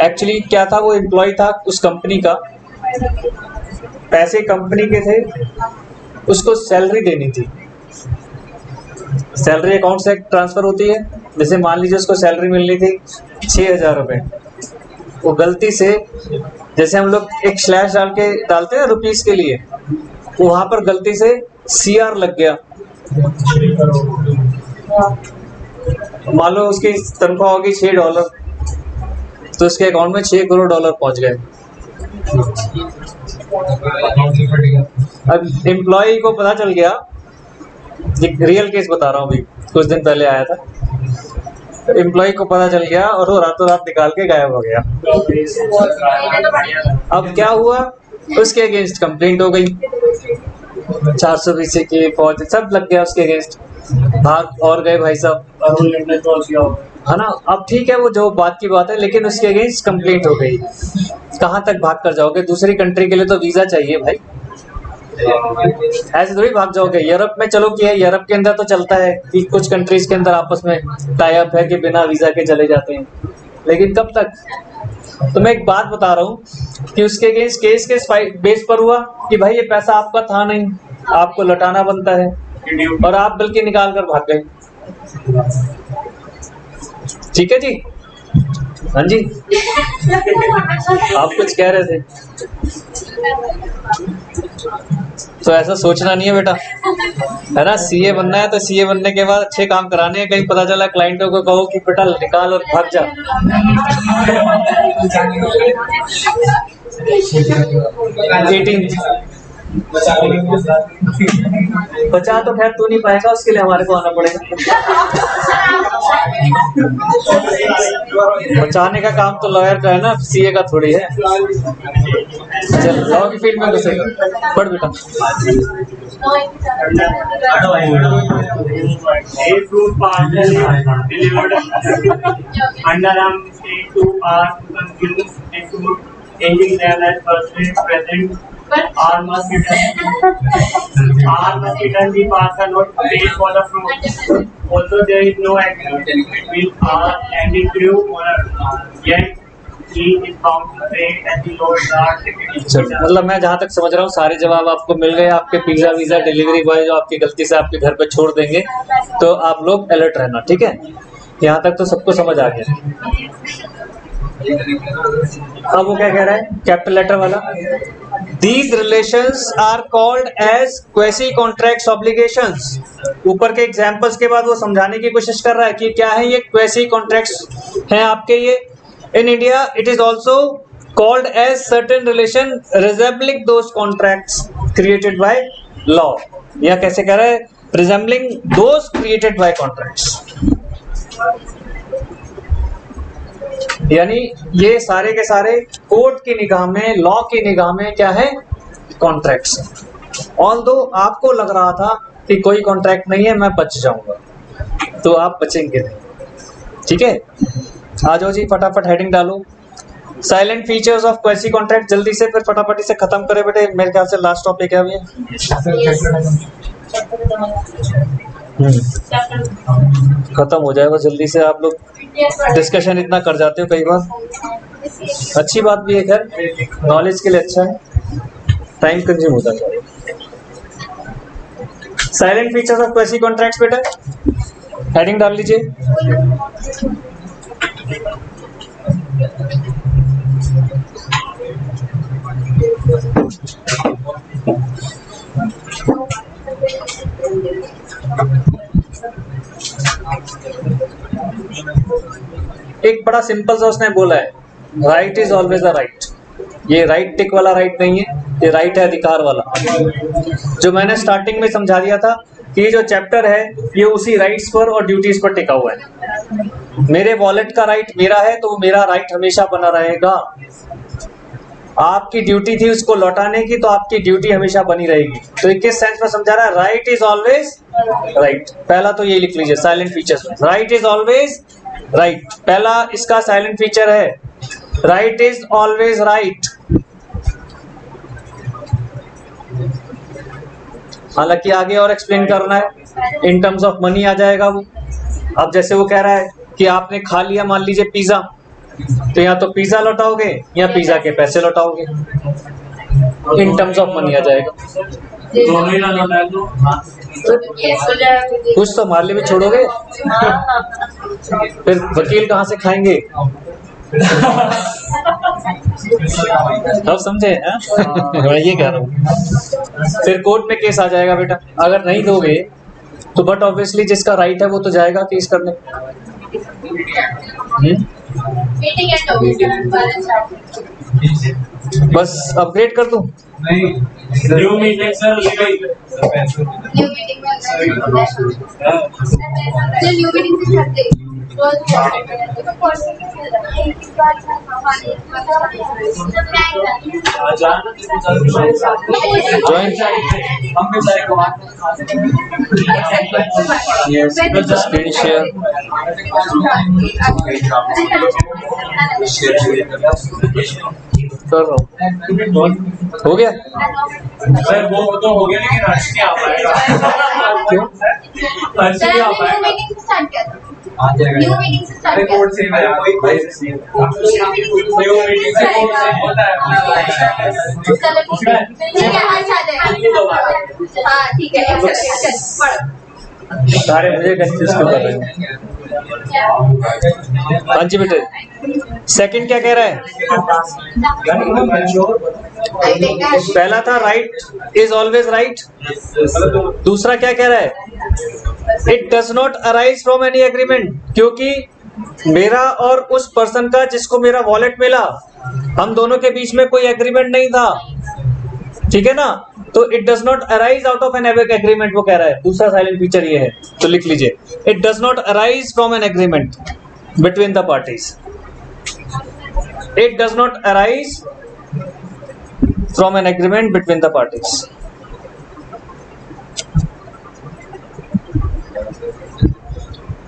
एक्चुअली क्या था, वो एम्प्लॉय था उस कंपनी का, पैसे कंपनी के थे, उसको सैलरी देनी थी। सैलरी अकाउंट से ट्रांसफर होती है, जैसे मान लीजिए उसको सैलरी मिलनी थी 6,000 रुपये, वो गलती से, जैसे हम लोग एक स्लैश डालते हैं रुपीस के लिए, वहां पर गलती से CR लग गया। मान लो उसकी तनख्वाह होगी $6, तो उसके अकाउंट में $6 करोड़ पहुंच गए। अब एम्प्लॉय को पता चल गया, एक रियल केस बता रहा हूँ, अभी कुछ दिन पहले आया था, एम्प्लॉय को पता चल गया और वो रातों रात निकाल के गायब हो गया। अब क्या हुआ, उसके अगेंस्ट कंप्लेंट हो गई, 420 की फौज सब लग गया उसके अगेंस्ट, भाग और गए भाई साहब, है ना। अब ठीक है, वो जो बात की बात है, लेकिन उसके अगेंस्ट कंप्लेंट हो गई। कहाँ तक भाग कर जाओगे, दूसरी कंट्री के लिए तो वीजा चाहिए भाई, ऐसे थोड़ी भाग जाओगे। यूरोप में चलो कि है, यूरोप के अंदर तो चलता है कि कुछ कंट्रीज के अंदर आपस में टाई अप है कि बिना वीजा के चले जाते हैं, लेकिन कब तक। तो मैं एक बात बता रहा हूँ कि उसके अगेंस्ट केस के बेस पर हुआ कि भाई ये पैसा आपका था नहीं, आपको लौटाना बनता है, और आप बल्कि निकाल कर भाग गए। ठीक है जी, हाँ जी, आप कुछ कह रहे थे। तो ऐसा सोचना नहीं है बेटा, है ना। CA बनना है तो CA बनने के बाद अच्छे काम कराने हैं, कहीं पता चला क्लाइंटों को कहो कि बेटा निकाल और भाग जा। 18 बचा तो खैर तू नहीं पाएगा, उसके लिए हमारे को आना पड़ेगा। बचाने का काम तो लॉयर का है ना, CA का थोड़ी है। चल लॉ की फील्ड में घुसेगा, पढ़ बेटा। A fruit parcel is delivered under a mistake to R to consume a fruit ending them as present. R must return the parcel not paid for the fruit. Also, there is no agreement between R and the crew owner. Yet, he is bound to pay and the loads are चल, मतलब मैं जहाँ तक समझ रहा हूँ सारे जवाब आपको मिल गए। आपके पिज्जा वीजा डिलीवरी बॉय जो आपकी गलती से आपके घर पे छोड़ देंगे, तो आप लोग अलर्ट रहना, ठीक है। यहाँ तक तो सबको समझ आ गया। अब वो क्या कह रहा है, कैपिटल लेटर वाला, These relations are called as quasi contracts obligations। ऊपर के एग्जाम्पल्स के बाद वो समझाने की कोशिश कर रहा है कि क्या है ये क्वेसी कॉन्ट्रैक्ट्स हैं आपके ये। In India it is also called as certain relation resembling those contracts created by law। या कैसे कह रहा है, resembling those created by contracts। यानी ये सारे के सारे कोर्ट की निगाह में, लॉ की निगाह में क्या है, कॉन्ट्रैक्ट्स। ऑल्दो आपको लग रहा था कि कोई कॉन्ट्रैक्ट नहीं है, मैं बच जाऊंगा, तो आप बचेंगे नहीं, ठीक है। आ जाओ जी, फटाफट हेडिंग डालो, salient features of quasi contract. जल्दी से फिर फटाफट से खत्म करें बेटे, मेरे ख्याल से लास्ट टॉपिक है अभी। खत्म हो जाएगा जल्दी से, आप लोग डिस्कशन इतना कर जाते हो कई बार, अच्छी बात भी है, खैर नॉलेज के लिए अच्छा है, टाइम कंज्यूम होता है। Salient features of quasi contracts बेटा, हेडिंग डाल लीजिए। एक बड़ा सिंपल सा उसने बोला है, right is always a right. ये राइट टिक वाला राइट नहीं है, ये राइट है अधिकार वाला। जो मैंने स्टार्टिंग में समझा दिया था कि ये जो चैप्टर है ये उसी राइट्स पर और ड्यूटीज पर टिका हुआ है। मेरे वॉलेट का राइट मेरा है तो मेरा राइट हमेशा बना रहेगा। आपकी ड्यूटी थी उसको लौटाने की, तो आपकी ड्यूटी हमेशा बनी रहेगी। तो ये किस सेंस में समझा रहा है, राइट इज ऑलवेज राइट, पहला तो ये लिख लीजिए साइलेंट फीचर्स में, राइट इज ऑलवेज राइट, पहला इसका साइलेंट फीचर है, राइट इज ऑलवेज राइट। हालांकि आगे और एक्सप्लेन करना है, इन टर्म्स ऑफ मनी आ जाएगा वो। अब जैसे वो कह रहा है कि आपने खा लिया मान लीजिए पिज्जा, तो या तो पिज्जा लौटाओगे या पिज्जा के पैसे लौटाओगे, इन टर्म्स ऑफ मनी आ जाएगा। दोनों ही ना लौटाए तो कुछ तो मारले में छोड़ोगे, फिर वकील कहाँ से खाएंगे? अब समझे हैं? मैं ये कह रहा हूँ, फिर कोर्ट में केस आ जाएगा बेटा, अगर नहीं दोगे तो बट ऑब्वियसली जिसका राइट है वो तो जाएगा केस करने। बस अपग्रेड कर दूं? New meeting sir new meeting से करते स्क्रीन शेयर कर रहा हूँ, हो गया? सर वो तो हो गया लेकिन हर्ष नहीं आ पाएगा। क्यों? हर्ष नहीं आ पाएगा। मीटिंग से स्टार्ट किया था, न्यू मीटिंग से स्टार्ट किया था। न्यू मीटिंग से कोर्ट से होता है। चलो ठीक है, हर्ष आ जाएगा। हाँ ठीक है, चल पढ़ो। सारे मुझे कंफ्यूज क्यों कर रहे हो? हाँ जी बेटे, सेकंड क्या कह रहा है? पहला था राइट इज ऑलवेज राइट, दूसरा क्या कह रहा है? It does not arise from any agreement, क्योंकि मेरा और उस पर्सन का जिसको मेरा वॉलेट मिला, हम दोनों के बीच में कोई एग्रीमेंट नहीं था, ठीक है ना? तो it does not arise out of an agreement, वो कह रहा है। दूसरा साइलेंट फीचर ये है, तो लिख लीजिए, it does not arise from an agreement between the parties. It does not arise from an agreement between the parties.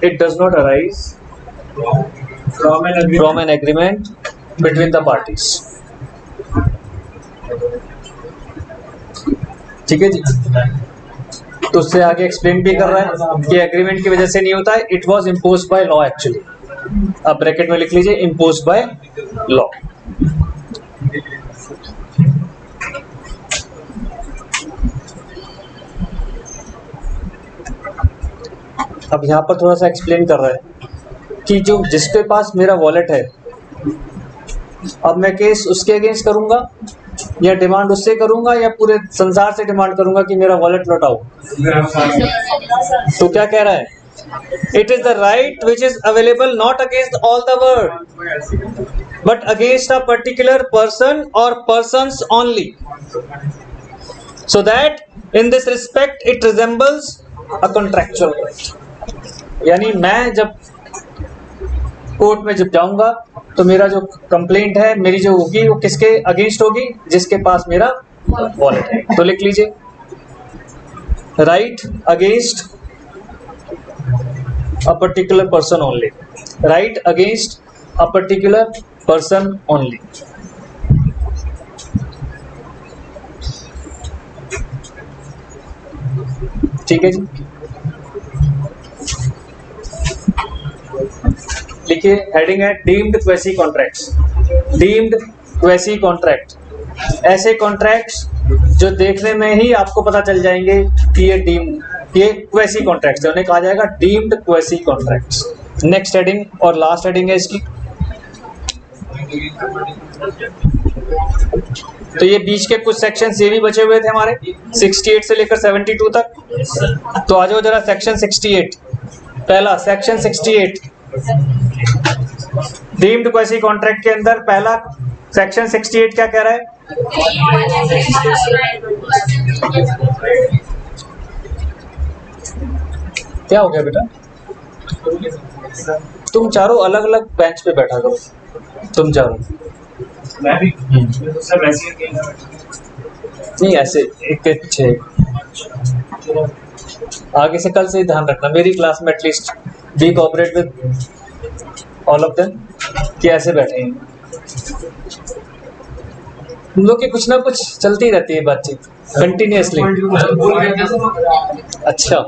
It does not arise from an agreement between the parties. ठीक है जी, तो उससे आगे एक्सप्लेन भी कर रहा है कि एग्रीमेंट की वजह से नहीं होता है, it was imposed by law actually. अब ब्रैकेट में लिख लीजिए इम्पोज्ड बाय लॉ। अब यहाँ पर थोड़ा सा एक्सप्लेन कर रहा है कि जो जिसके पास मेरा वॉलेट है, अब मैं केस उसके अगेंस्ट करूंगा या डिमांड उससे करूंगा या पूरे संसार से डिमांड करूंगा कि मेरा वॉलेट लौटाओ? तो क्या कह रहा है? It is the right which is available not against all the world but against a particular person or persons only, so that in this respect it resembles a contractual right. यानी मैं जब court में जब जाऊंगा तो मेरा जो complaint है मेरी जो होगी वो किसके अगेंस्ट होगी? जिसके पास मेरा वॉलेट है। तो लिख लीजिए right against a particular person only, right against a particular person only. ठीक है जी, लिखिए हेडिंग है deemed quasi contracts. Deemed quasi contract, ऐसे कॉन्ट्रैक्ट्स जो देखने में ही आपको पता चल जाएंगे कि ये डीम्ड, ये क्वेसी कॉन्ट्रैक्ट्स है, उन्हें कहा जाएगा deemed quasi contracts. Next heading और लास्ट हेडिंग है इसकी। तो ये बीच के कुछ सेक्शंस ये भी बचे हुए थे हमारे 68 से लेकर 72 तक। तो आ जाओ जरा सेक्शन 68। पहला सेक्शन 68 डीम्ड क्वेसी कॉन्ट्रैक्ट के अंदर पहला सेक्शन 68 क्या कह रहा है? क्या हो गया बेटा? तुम चारों अलग अलग बेंच पे बैठा करो, तुम चारों। मैं भी सब ऐसे ही नहीं ऐसे एक के पीछे। आगे से कल से ही ध्यान रखना, मेरी क्लास में at least be cooperate with all of them कि ऐसे बैठे हैं। हम लोग की कुछ ना कुछ चलती रहती है बातचीत कंटिन्यूअसली। अच्छा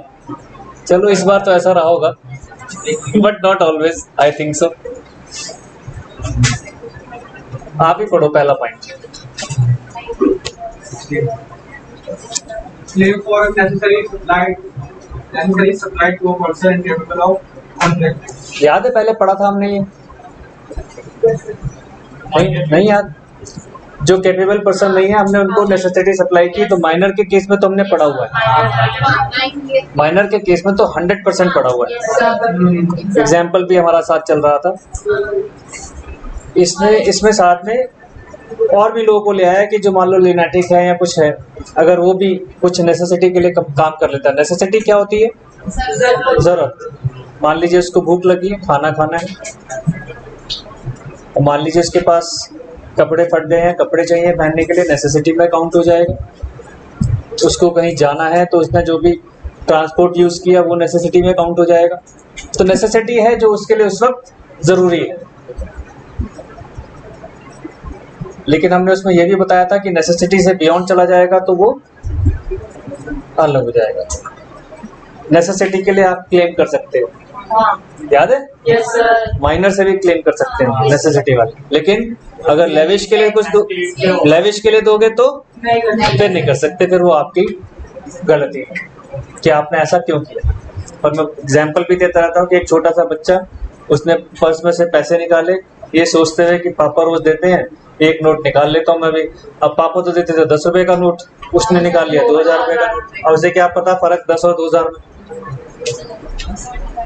चलो इस बार तो ऐसा रहा होगा, but not always, I think so. आप ही पढ़ो पहला point. Claim for necessary supply to a person capable of contracting. याद है पहले पढ़ा था हमने ये? नहीं याद? जो कैपेबल पर्सन नहीं है हमने उनको नेसेसिटी सप्लाई की, तो माइनर के केस में तो हमने पढ़ा हुआ है, माइनर के केस में तो 100% पढ़ा हुआ है। एग्जाम्पल भी हमारा साथ चल रहा था। इसमें साथ में और भी लोगों को ले आया कि जो मान लो लिनाटिक है या कुछ है, अगर वो भी कुछ नेसेसिटी के लिए काम कर लेता है। नेसेसिटी क्या होती है? जरूरत। मान लीजिए उसको भूख लगी है, खाना खाना है, और मान लीजिए उसके पास कपड़े फट गए हैं, कपड़े चाहिए पहनने के लिए, नेसेसिटी में काउंट हो जाएगा। उसको कहीं जाना है तो उसने जो भी ट्रांसपोर्ट यूज किया वो नेसेसिटी में काउंट हो जाएगा। तो नेसेसिटी है जो उसके लिए उस वक्त जरूरी है। लेकिन हमने उसमें यह भी बताया था कि नेसेसिटी से बियॉन्ड चला जाएगा तो वो अलग हो जाएगा। नेसेसिटी के लिए आप क्लेम कर सकते हो, याद है? Yes sir. माइनर से भी क्लेम कर सकते हैं नेसेसिटी वाले। लेकिन अगर लेविश के लिए लेविश के लिए दोगे तो फिर नहीं कर सकते, फिर वो आपकी गलती है कि आपने ऐसा क्यों किया। और मैं एग्जाम्पल भी देता रहता हूँ कि एक छोटा सा बच्चा, उसने पर्स में से पैसे निकाले ये सोचते हुए कि पापा रोज देते हैं, एक नोट निकाल लेता हूँ मैं भी। अब पापा तो देते थे 10 रुपए का नोट, उसने निकाल लिया 2000 रुपए का नोट। अब उसे क्या पता फर्क 10 और 2000 में।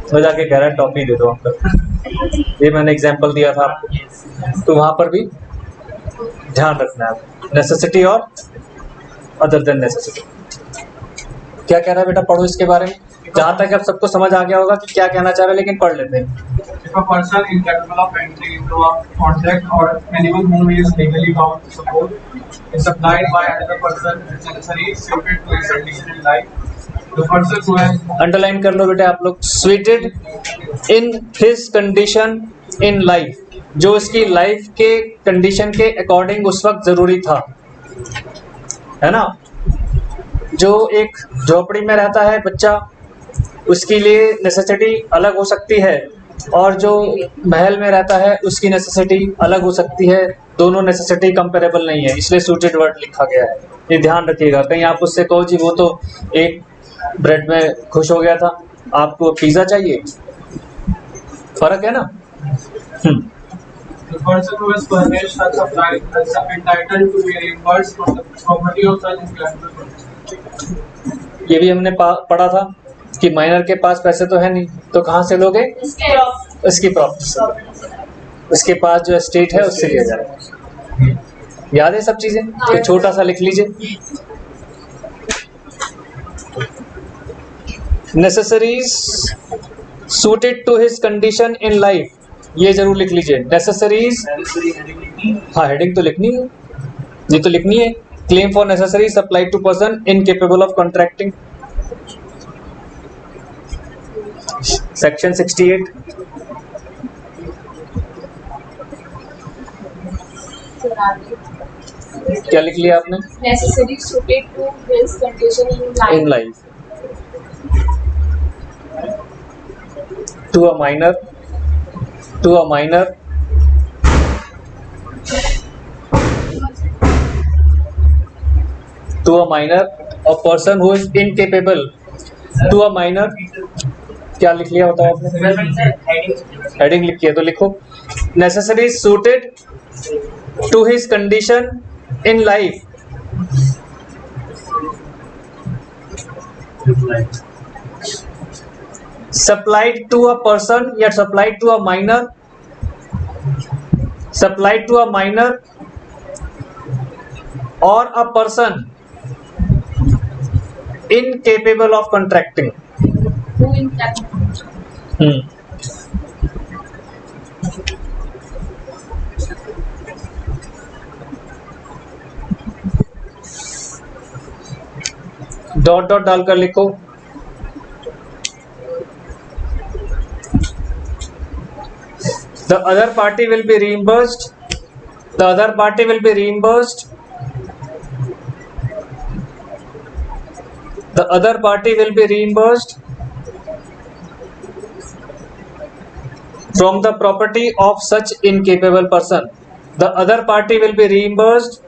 तो जाके कह रहा है टॉफी दे दो अंकल। ये मैंने एग्जाम्पल दिया था आपको। तो वहां पर भी ध्यान रखना है, नेसेसिटी और अदर देन नेसेसिटी। क्या कह रहा है बेटा? पढ़ो इसके बारे में। जहाँ तक अब सबको समझ आ गया होगा कि क्या कहना चाह रहे हैं, लेकिन पढ़ लेते हैं। If a person incapable of entering into a contract or anyone whom he is legally bound to support is supplied by another person with necessaries suited to his condition in life, the person who has underline कर लो बेटा आप लोग, sweetened in his condition in life, जो उसकी life के condition के according उस वक्त जरूरी था, है ना। जो एक झोपड़ी में रहता है बच्चा, उसके लिए नेसेसिटी अलग हो सकती है, और जो महल में रहता है उसकी नेसेसिटी अलग हो सकती है। दोनों नेसेसिटी कंपेरेबल नहीं है, इसलिए सूटेड वर्ड लिखा गया है। ये ध्यान रखिएगा। कहीं आप उससे कहो जी वो तो एक ब्रेड में खुश हो गया था, आपको पिज्जा चाहिए, फर्क है ना। the person who is furnished such supply is entitled to be reimbursed for the property of such incapable person. ये भी हमने पढ़ा था कि माइनर के पास पैसे तो है नहीं, तो कहाँ से लोगे? इसकी प्रॉपर्टी से, उसके पास जो एस्टेट है उससे लिया जाएगा। याद है सब चीजें? तो छोटा सा लिख लीजिए, necessaries suited to his condition in life, ये जरूर लिख लीजिए। नेसेसरीज, हाँ हेडिंग तो लिखनी है, ये तो लिखनी है। Claim for necessary supply to person incapable of contracting, section 68। क्या लिख लिया आपने? Necessary suited to his condition in life. In life, to a minor, a person who is incapable, to a minor, क्या लिख लिया बताओ आपने? हेडिंग लिखी है तो लिखो, necessary suited to his condition in life, supplied to a person या supplied to a minor, supplied to a minor or a person incapable of contracting. Who incapable? Dot dot डालकर लिखो The other party will be reimbursed. The other party will be reimbursed. The other party will be reimbursed from the property of such incapable person. The other party will be reimbursed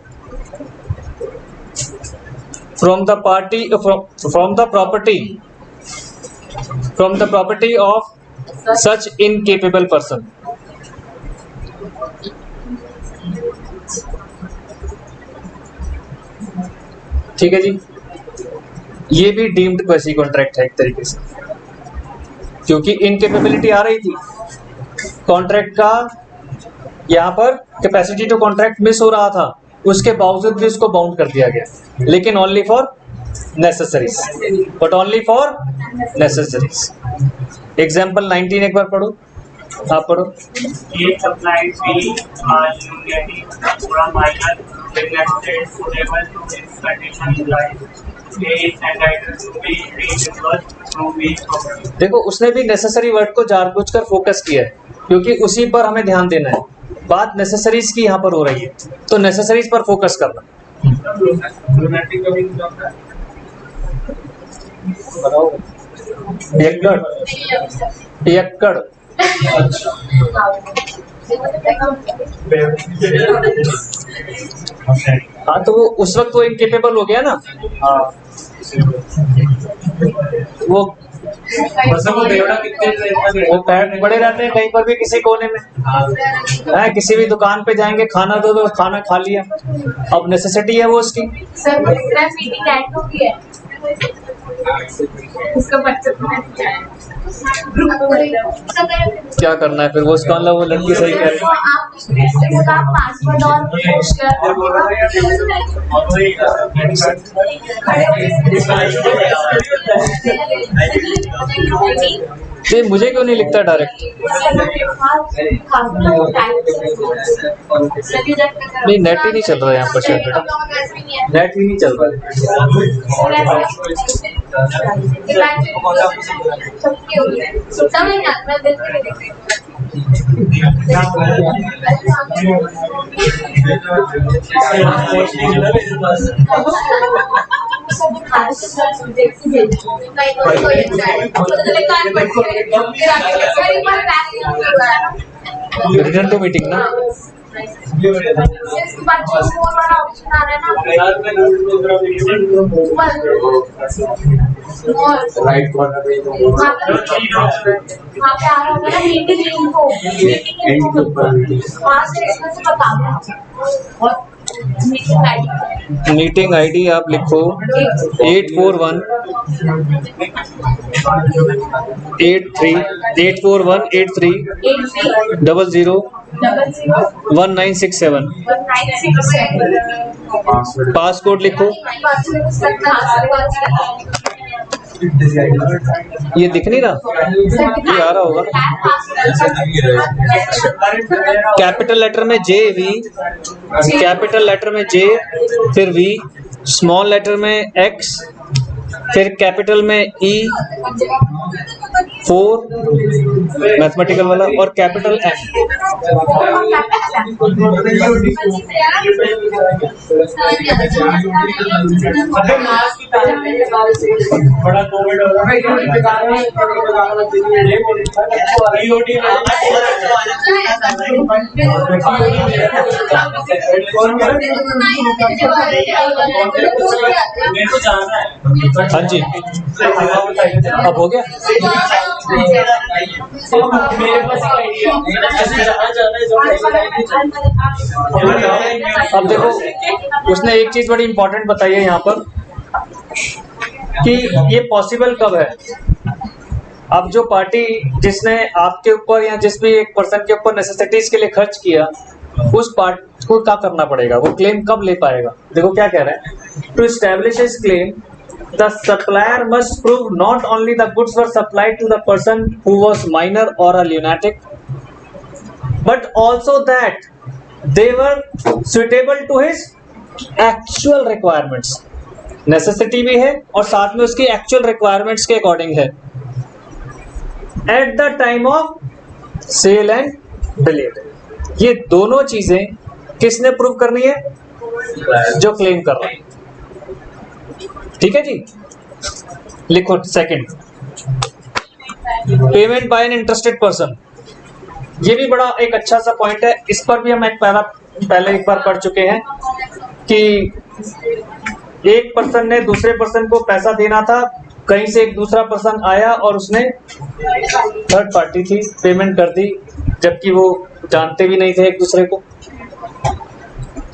from the property of such incapable person. ठीक है जी, ये भी deemed quasi contract है एक तरीके से, क्योंकि incapability आ रही थी कॉन्ट्रैक्ट का, यहाँ पर कैपेसिटी टू कॉन्ट्रैक्ट मिस हो रहा था, उसके बावजूद भी उसको बाउंड कर दिया गया, लेकिन only for necessaries, but only for necessaries. Example 19 एक बार पढ़ो, आप पढ़ो। ये supplied fee are usually minor neglected suitable to its condition in life. It is entitled to be reimbursed from each property. देखो उसने भी नेसेसरी वर्ड को जानबूझकर फोकस किया है, क्योंकि उसी पर हमें ध्यान देना है। बात नेसेसरीज की यहाँ पर हो रही है, तो नेसेसरीज पर फोकस करना। लुनाटिक का भी क्या होता है? बताओ। पियक्कड़, पियक्कड़। हाँ तो वो उस वक्त वो इनकेपेबल हो गया ना, वो पैर पड़े रहते हैं कहीं पर भी किसी कोने में, है किसी भी दुकान पे जाएंगे, खाना दो तो खाना खा लिया, अब नेसेसिटी है वो उसकी। क्या करना है फिर, वो उसका वो लड़की सही कह रही है। मुझे क्यों नहीं लिखता डायरेक्ट? नहीं नेट ही नहीं चल रहा है यहाँ पर शायद बेटा, नेट ही नहीं चल रहा रिटर्न टू मीटिंग ना। राइट कॉर्नर पे मीटिंग आईडी आप लिखो 841 83 00 1967। पासकोड लिखो, ये दिख नहीं रहा, ये आ रहा होगा। कैपिटल लेटर में जे वी, कैपिटल लेटर में जे, फिर वी, स्मॉल लेटर में एक्स, फिर कैपिटल में ई 4 मैथमेटिकल वाला, और कैपिटल एम। बड़ा कोविड हो रहा हाँ जी, अब हो गया। अब देखो उसने एक चीज बड़ी इंपॉर्टेंट बताई है यहाँ पर कि ये पॉसिबल कब है। अब जो पार्टी जिसने आपके ऊपर या जिस भी एक पर्सन के ऊपर नेसेसिटीज के लिए खर्च किया, उस पार्टी को क्या करना पड़ेगा, वो क्लेम कब ले पाएगा। देखो क्या कह रहा है, to establish his claim the supplier must prove not only the goods were supplied to the person who was minor or a lunatic, but also that they were suitable to his actual requirements. Necessity भी है और साथ में उसकी actual requirements के according है at the time of sale and belated. ये दोनों चीजें किसने प्रूव करनी है? जो क्लेम कर रहा है। ठीक है जी, लिखो second, payment by an interested person. ये भी बड़ा एक अच्छा सा पॉइंट है, इस पर भी हम पहले एक बार पढ़ चुके हैं कि एक पर्सन ने दूसरे पर्सन को पैसा देना था, कहीं से एक दूसरा पर्सन आया और उसने, थर्ड पार्टी थी, पेमेंट कर दी, जबकि वो जानते भी नहीं थे एक दूसरे को।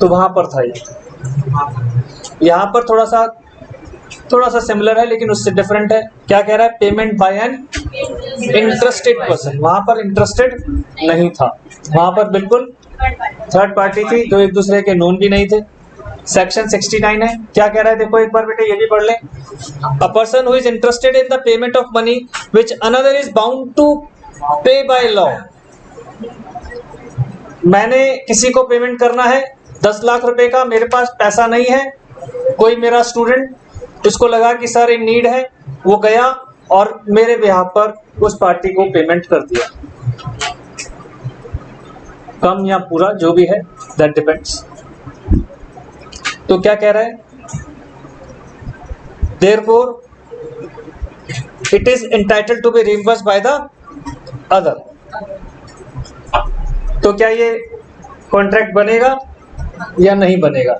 तो वहां पर था ये। यहाँ पर थोड़ा सा सिमिलर है लेकिन उससे डिफरेंट है। क्या कह रहा है? Payment by an interested person. वहां पर इंटरेस्टेड नहीं था, वहां पर बिल्कुल थर्ड पार्टी थी जो एक दूसरे के नोन भी नहीं थे। सेक्शन 69 है, क्या कह रहा है? देखो एक बार बेटे ये भी पढ़ लें। A person who is interested in the payment of money which another is bound to pay by law. मैंने किसी को पेमेंट करना है 10 लाख रुपए का, मेरे पास पैसा नहीं है, कोई मेरा स्टूडेंट, उसको लगा कि सर इन नीड है, वो गया और मेरे बिहाफ पर उस पार्टी को पेमेंट कर दिया, कम या पूरा जो भी है, दैट डिपेंड्स। तो क्या कह रहा है? Therefore it is entitled to be reimbursed by the other. तो क्या ये कॉन्ट्रैक्ट बनेगा या नहीं बनेगा?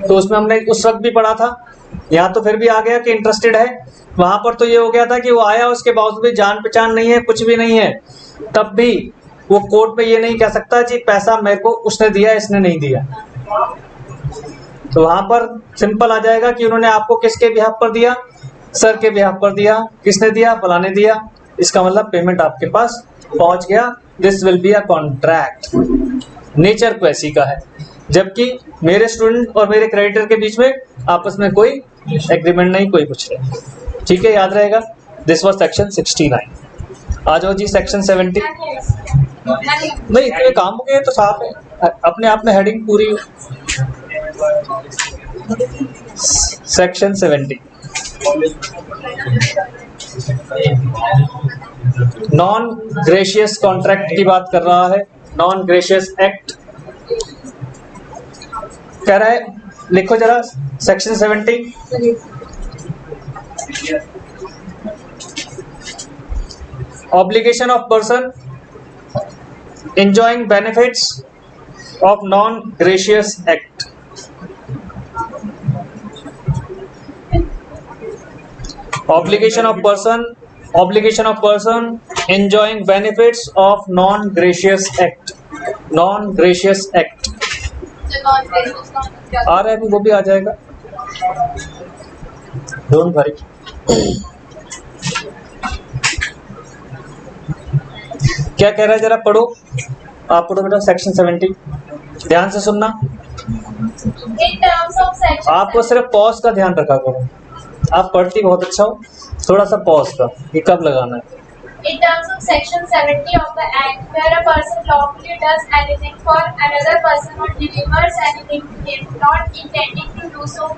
तो उसमें हमने उस वक्त भी पढ़ा था, यहाँ तो फिर भी आ गया कि इंटरेस्टेड है। वहां पर तो ये हो गया था कि वो आया, उसके बावजूद भी जान पहचान नहीं है, कुछ भी नहीं है, तब भी वो कोर्ट में ये नहीं कह सकता कि पैसा मेरे को उसने दिया, इसने नहीं दिया। तो वहां पर सिंपल आ जाएगा कि उन्होंने आपको किसके बिहाफ पर दिया? सर के बिहाफ पर दिया। किसने दिया? फलाने दिया। इसका मतलब पेमेंट आपके पास पहुंच गया। This will be a contract. Nature को ऐसी का है, जबकि मेरे स्टूडेंट और मेरे क्रेडिटर के बीच में आपस में कोई एग्रीमेंट नहीं, कोई कुछ नहीं। ठीक है, याद रहेगा। This was section 69। आ जाओ जी सेक्शन 70। नहीं तो ये काम हो गया तो साफ है, अपने आप में हेडिंग पूरी। सेक्शन 70 नॉन ग्रेशियस कॉन्ट्रैक्ट की बात कर रहा है। नॉन ग्रेशियस एक्ट कह रहा है, लिखो जरा section 70। Obligation of person enjoying benefits of non-gracious act. Obligation of person enjoying benefits of non-gracious act. Non-gracious act आ रहा है अभी, वो भी आ जाएगा, डोंट वरी। क्या कह रहा है जरा पढ़ो, आप पढ़ो बेटा सेक्शन 70, ध्यान से सुनना। आपको सिर्फ पॉज का ध्यान रखा करो, आप पढ़ती बहुत अच्छा हो, थोड़ा सा पॉज का, ये कब लगाना है। In terms of section 70 of the Act, where a person lawfully does anything for another person or delivers anything to him, not intending to do so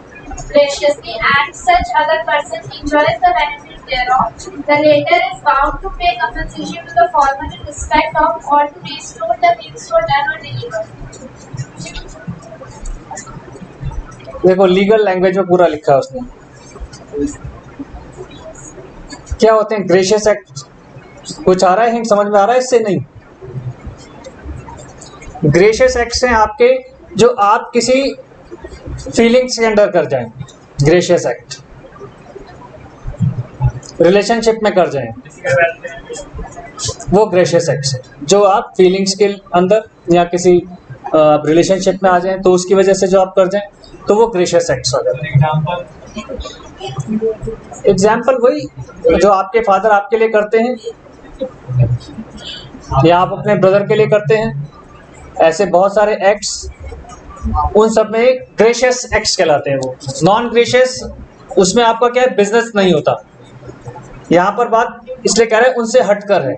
graciously, and such other person enjoys the benefit thereof, the latter is bound to pay compensation to the former in respect of or to restore the things so done or delivered. देखो legal language में पूरा लिखा है उसने। क्या होते हैं gracious act? कुछ आ रहा है, हिंट समझ में आ रहा है इससे? नहीं। ग्रेशियस एक्ट्स हैं आपके जो आप किसी फीलिंग्स के अंडर कर जाएं। ग्रेशियस एक्ट रिलेशनशिप में कर जाएं, वो ग्रेशियस एक्ट्स है। जो आप फीलिंग्स के अंदर या किसी रिलेशनशिप में आ जाएं तो उसकी वजह से जो आप कर जाएं, तो वो ग्रेशियस एक्ट्स हो जाते हैं। एग्जाम्पल वही जो आपके फादर आपके लिए करते हैं या आप अपने ब्रदर के लिए करते हैं, ऐसे बहुत सारे एक्ट्स, उन सब में ग्रेशियस एक्ट्स कहलाते हैं। वो नॉन ग्रेशियस, उसमें आपका क्या है, बिजनेस नहीं होता। यहाँ पर बात इसलिए कह रहे हैं उनसे हटकर है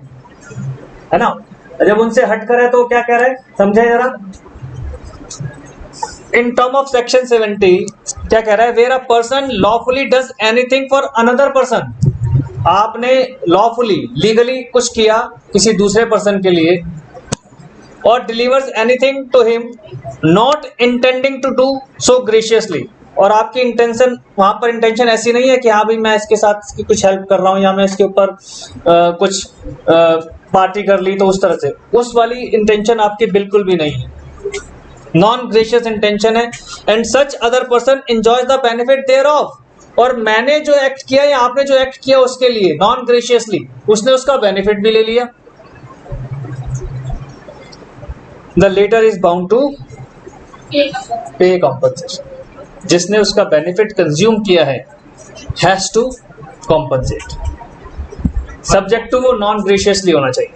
ना। जब उनसे हटकर है तो क्या कह रहे हैं, समझे जरा। इन टर्म ऑफ सेक्शन 70 क्या कह रहा है, where a person lawfully does anything for another person. आपने लॉफुली लीगली कुछ किया किसी दूसरे पर्सन के लिए, or delivers anything to him not intending to do so graciously। और आपकी इंटेंशन वहां पर इंटेंशन ऐसी नहीं है कि हाँ भाई मैं इसके साथ इसकी कुछ हेल्प कर रहा हूँ या मैं इसके ऊपर कुछ पार्टी कर ली, तो उस तरह से उस वाली इंटेंशन आपकी बिल्कुल भी नहीं है, नॉन ग्रेशियस इंटेंशन है। And such other person enjoys the benefit thereof, और मैंने जो एक्ट किया या आपने जो एक्ट किया उसके लिए नॉन ग्रेशियसली उसने उसका बेनिफिट भी ले लिया। The latter is bound to pay compensation, जिसने उसका बेनिफिट कंज्यूम किया है has to compensate, subject to वो नॉन ग्रेशियसली होना चाहिए।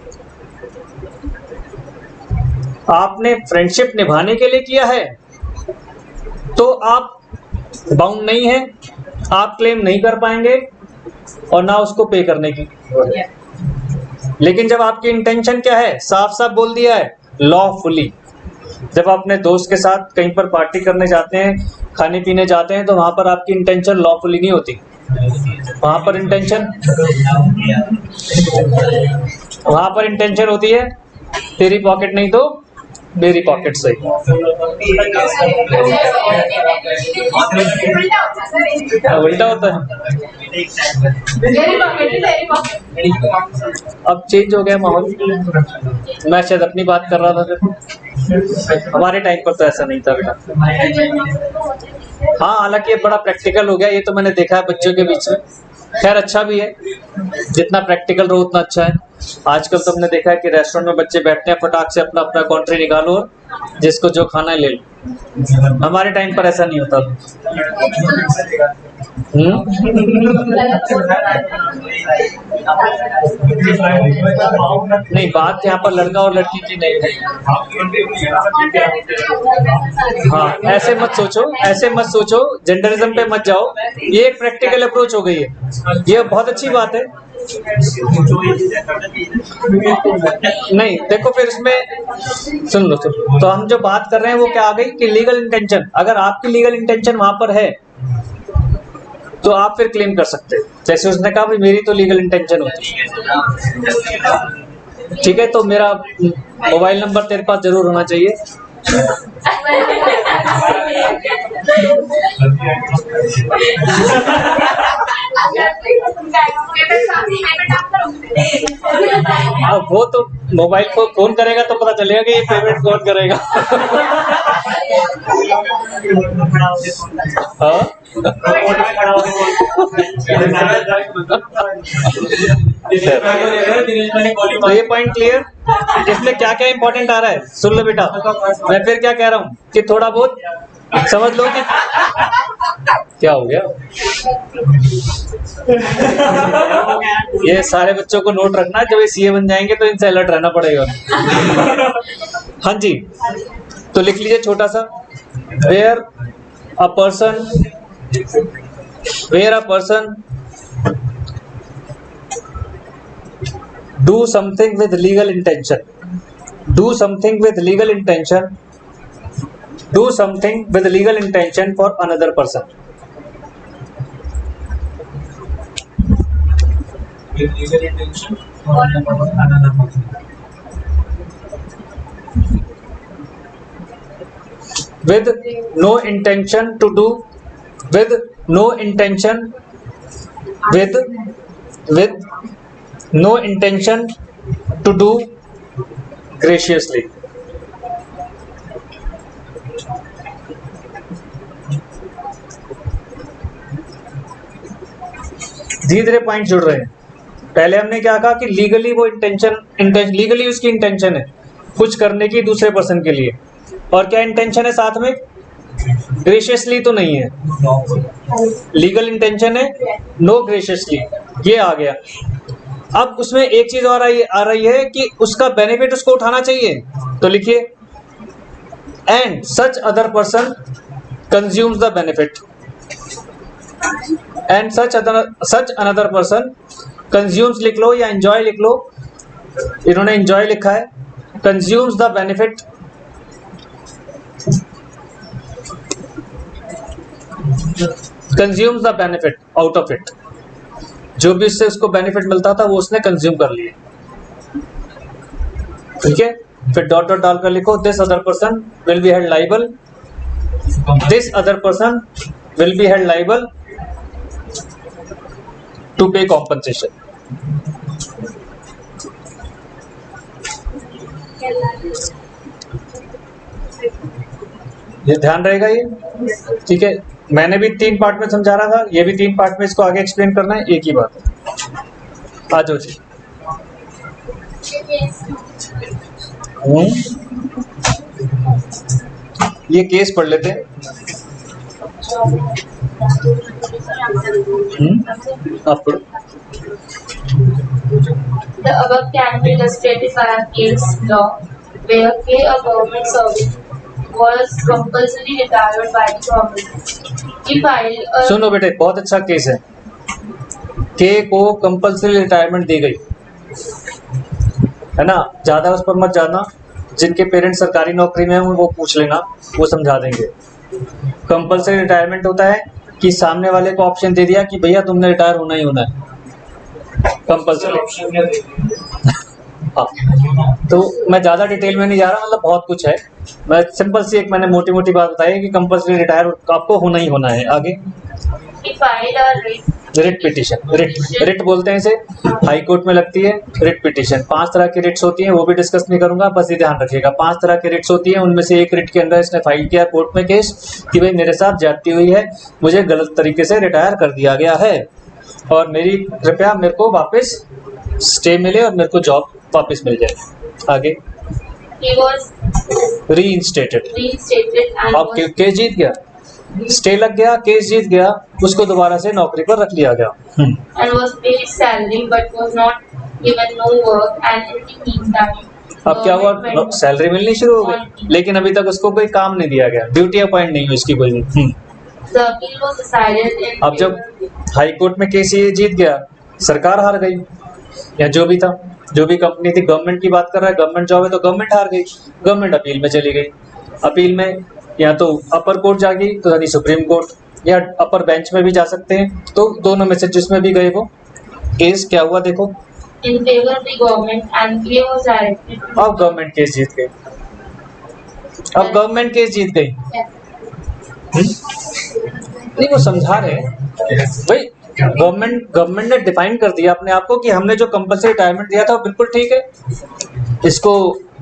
आपने फ्रेंडशिप निभाने के लिए किया है तो आप बाउंड नहीं है, आप क्लेम नहीं कर पाएंगे और ना उसको पे करने की। लेकिन जब आपकी इंटेंशन क्या है, साफ साफ बोल दिया है, लॉफुली। जब अपने दोस्त के साथ कहीं पर पार्टी करने जाते हैं, खाने पीने जाते हैं, तो वहां पर आपकी इंटेंशन लॉफुली नहीं होती, वहां पर इंटेंशन होती है तेरी पॉकेट नहीं तो मेरी पॉकेट सही। उल्टा होता है। अब चेंज हो गया माहौल, मैं शायद अपनी बात कर रहा था, फिर हमारे टाइम पर तो ऐसा नहीं था बेटा। हाँ, हालांकि ये बड़ा प्रैक्टिकल हो गया, ये तो मैंने देखा है बच्चों के बीच में। खैर अच्छा भी है, जितना प्रैक्टिकल रहो उतना अच्छा है। आजकल तो हमने देखा है कि रेस्टोरेंट में बच्चे बैठते हैं, फटाक से अपना अपना कॉन्ट्री निकालो और जिसको जो खाना है ले लो। हमारे टाइम पर ऐसा नहीं होता। नहीं, बात यहाँ पर लड़का और लड़की की नहीं है। हाँ, ऐसे मत सोचो, जेंडरिज्म पे मत जाओ। ये एक प्रैक्टिकल अप्रोच हो गई है, ये बहुत अच्छी बात है। नहीं देखो, फिर इसमें सुन लो, तो हम जो बात कर रहे हैं वो क्या आ गई कि लीगल इंटेंशन। अगर आपकी लीगल इंटेंशन वहां पर है तो आप फिर क्लेम कर सकते हैं। जैसे उसने कहा भाई मेरी तो लीगल इंटेंशन होती है, ठीक है, तो मेरा मोबाइल नंबर तेरे पास जरूर होना चाहिए। अब वो तो मोबाइल को फोन करेगा तो पता चलेगा कि ये पेमेंट कौन करेगा। हाँ? तो ये पॉइंट क्लियर, इसमें क्या क्या इंपॉर्टेंट आ रहा है सुन लो बेटा। मैं फिर क्या कह रहा हूँ कि थोड़ा बहुत समझ लो कि क्या हो गया। ये सारे बच्चों को नोट रखना, जब ये सीए बन जाएंगे तो इनसे अलर्ट रहना पड़ेगा। हाँ जी, तो लिख लीजिए छोटा सा, where a person do something with legal intention, do something with legal intention for another person. With legal intention for another person. With no intention to do, with no intention to do graciously. धीरे धीरे point जुड़ रहे हैं। पहले हमने क्या कहा कि लीगली वो लीगली उसकी इंटेंशन है कुछ करने की दूसरे पर्सन के लिए, और क्या इंटेंशन है साथ में, ग्रेशियसली तो नहीं है, लीगल इंटेंशन है नो ग्रेशियसली, ये आ गया। अब उसमें एक चीज और आ रही है कि उसका बेनिफिट उसको उठाना चाहिए, तो लिखिए and such other person consumes the benefit, and such another person consumes लिख लो या एंजॉय लिख लो, इन्होंने एंजॉय लिखा है, consumes the benefit out of it, जो भी इससे उसको बेनिफिट मिलता था वो उसने कंज्यूम कर लिए, ठीक है। फिर डॉट डॉट डालकर लिखो this other person will be held liable, this other person will be held liable to pay compensation. ये ध्यान रहेगा ये, ठीक है। मैंने भी 3 पार्ट में समझा रहा था, ये भी 3 पार्ट में इसको आगे एक्सप्लेन करना है, एक ही बात है। आ जाओ जी। ये केस पढ़ लेते हैं। आप पढ़ो। The above can be illustrated by a case law where a government servant was compulsorily retired by the government. He filed a सुनो बेटे, बहुत अच्छा केस है। के को कंपल्सरी रिटायरमेंट दी गई है ना, ज्यादा उस पर मत जाना। जिनके पेरेंट्स सरकारी नौकरी में हैं वो पूछ लेना, वो समझा देंगे। कंपल्सरी रिटायरमेंट होता है कि सामने वाले को ऑप्शन दे दिया कि भैया तुमने रिटायर होना ही होना है, कंपल्सरी। ऑप्शन क्या देंगे? हाँ, तो मैं ज्यादा डिटेल में नहीं जा रहा, मतलब बहुत कुछ है। मैं सिंपल सी एक मैंने मोटी मोटी बात बताई है कि कंपल्सरी रिटायर आपको होना ही होना है। आगे he filed a writ writ petition, writ बोलते हैं इसे, हाई कोर्ट में लगती है रिट पिटीशन। 5 तरह की रिट्स होती हैं, वो भी डिस्कस नहीं करूंगा, बस ये ध्यान रखिएगा। 5 तरह की रिट्स होती हैं, उनमें से एक रिट के अंदर इसने फाइल किया कोर्ट में केस कि भाई मेरे साथ ज्यादती हुई है, मुझे गलत तरीके से रिटायर कर दिया गया है और मेरी कृपया मेरे को वापस स्टे मिले और मेरे को जॉब वापस मिल जाए। आगे he was reinstated. reinstated and अब was केस जीत गया, स्टे लग गया, केस जीत गया, उसको दोबारा से नौकरी पर रख लिया गया। and was paid his salary but was not given no work and in the meantime अब क्या हुआ, government सैलरी मिलनी शुरू हो गई, लेकिन अभी तक उसको कोई काम नहीं दिया गया, ड्यूटी अपॉइंट नहीं हुई उसकी कोई भी। the appeal was decided in अब जब हाई कोर्ट में केस ये जीत गया, सरकार हार गई, या जो भी था, जो भी कंपनी थी, गवर्नमेंट की बात कर रहा है, गवर्नमेंट जॉब है तो गवर्नमेंट हार गई, गवर्नमेंट अपील में चली गई। अपील में या तो अपर कोर्ट जा गई तो यानी सुप्रीम कोर्ट, या अपर बेंच में भी जा सकते हैं, तो दोनों में से जिसमें भी गए वो केस क्या हुआ देखो। in favor of the government and he was directed to अब गवर्नमेंट केस जीत गई, अब गवर्नमेंट केस जीत गई। नहीं, वो समझा रहे हैं भाई, गवर्नमेंट ने डिफाइन कर दिया अपने आप को कि हमने जो कंपल्सरी रिटायरमेंट दिया था वो बिल्कुल ठीक है, इसको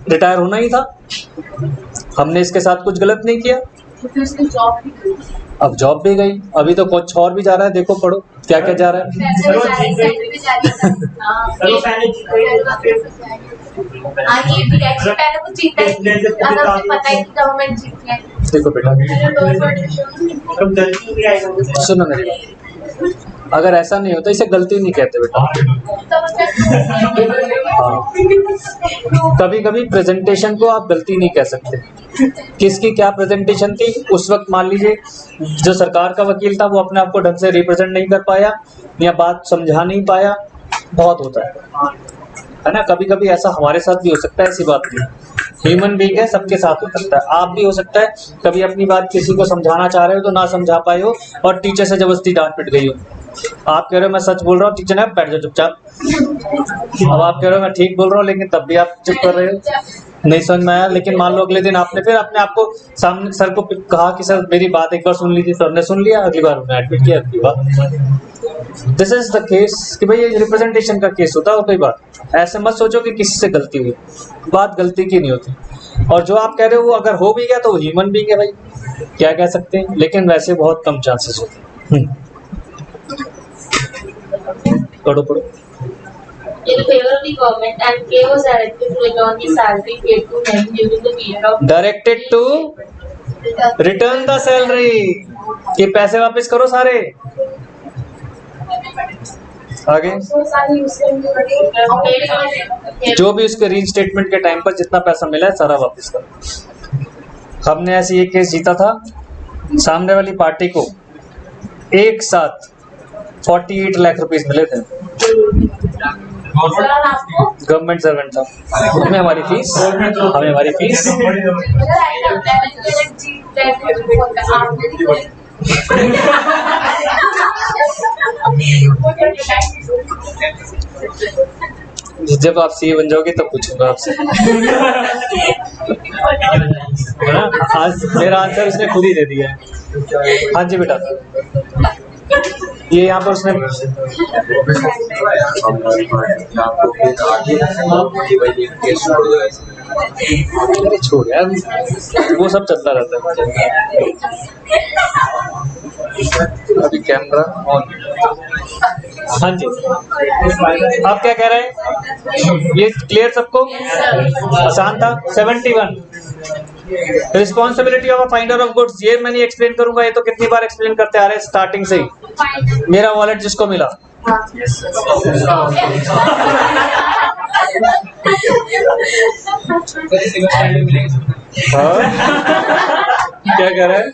रिटायर होना ही था, हमने इसके साथ कुछ गलत नहीं किया। अब जॉब भी गई, अभी तो कुछ और भी जा रहा है, देखो पढ़ो क्या क्या जा रहा है। देखो बेटा, सुनो मेरी बात, अगर ऐसा नहीं होता इसे गलती नहीं कहते बेटा। कभी कभी प्रेजेंटेशन को आप गलती नहीं कह सकते। किसकी क्या प्रेजेंटेशन थी उस वक्त, मान लीजिए जो सरकार का वकील था वो अपने आप को ढंग से रिप्रेजेंट नहीं कर पाया या बात समझा नहीं पाया, बहुत होता है ना। कभी कभी ऐसा हमारे साथ भी हो सकता है, ऐसी बात नहीं, ह्यूमन बीइंग है, सबके साथ हो सकता है। आप भी हो सकता है कभी अपनी बात किसी को समझाना चाह रहे हो तो ना समझा पाए हो और टीचर से जबरदस्ती डांट पिट गई हो। आप कह रहे हो मैं सच बोल रहा हूँ, टीचर ने बैठ जाओ चुपचाप। अब आप कह रहे हो मैं ठीक बोल रहा हूँ, लेकिन तब भी आप चुप कर रहे हो, नहीं समझ में आया। लेकिन मान लो अगले दिन आपने फिर अपने आप को सामने सर को कहा कि सर मेरी बात एक बार सुन लीजिए, सर ने सुन लिया, अगली बार उन्हें एडमिट किया, अगली बार। दिस इज द केस कि भाई ये रिप्रेजेंटेशन का केस होता है। कोई बात ऐसे मत सोचो कि किसी से गलती हुई, बात गलती की नहीं होती। और जो आप कह रहे हो वो अगर हो भी गया तो वो ह्यूमन बीइंग है भाई, क्या कह सकते हैं, लेकिन वैसे बहुत कम चांसेस होते हैं। पढ़ो पढ़ो। in favor of the government and K was directed to return the salary paid to him during the period of directed to return the salary, कि पैसे वापस करो सारे। आगे जो भी उसके रीइंस्टेटमेंट के टाइम पर जितना पैसा मिला है सारा वापस करो। हमने ऐसे ये केस जीता था, सामने वाली पार्टी को एक साथ 48 लाख रुपीस मिले थे। गवर्नमेंट सर्वेंट था, हमें हमारी फीस जब आप सीए बन जाओगे तब पूछूंगा आपसे, है ना? आज मेरा आंसर उसने खुद ही दे दिया है। हाँ जी बेटा, ये यहाँ पर उसने अरे छोड़ यार, वो सब चलता रहता है। अभी कैमरा ऑन। हाँ जी, आप क्या कह रहे हैं? ये क्लियर सबको? आसान था। 71 responsibility of a finder of goods, ये मैं नहीं एक्सप्लेन करूंगा, ये तो कितनी बार एक्सप्लेन करते आ रहे हैं स्टार्टिंग से ही। मेरा वॉलेट जिसको मिला, हाँ? क्या कह रहे हैं?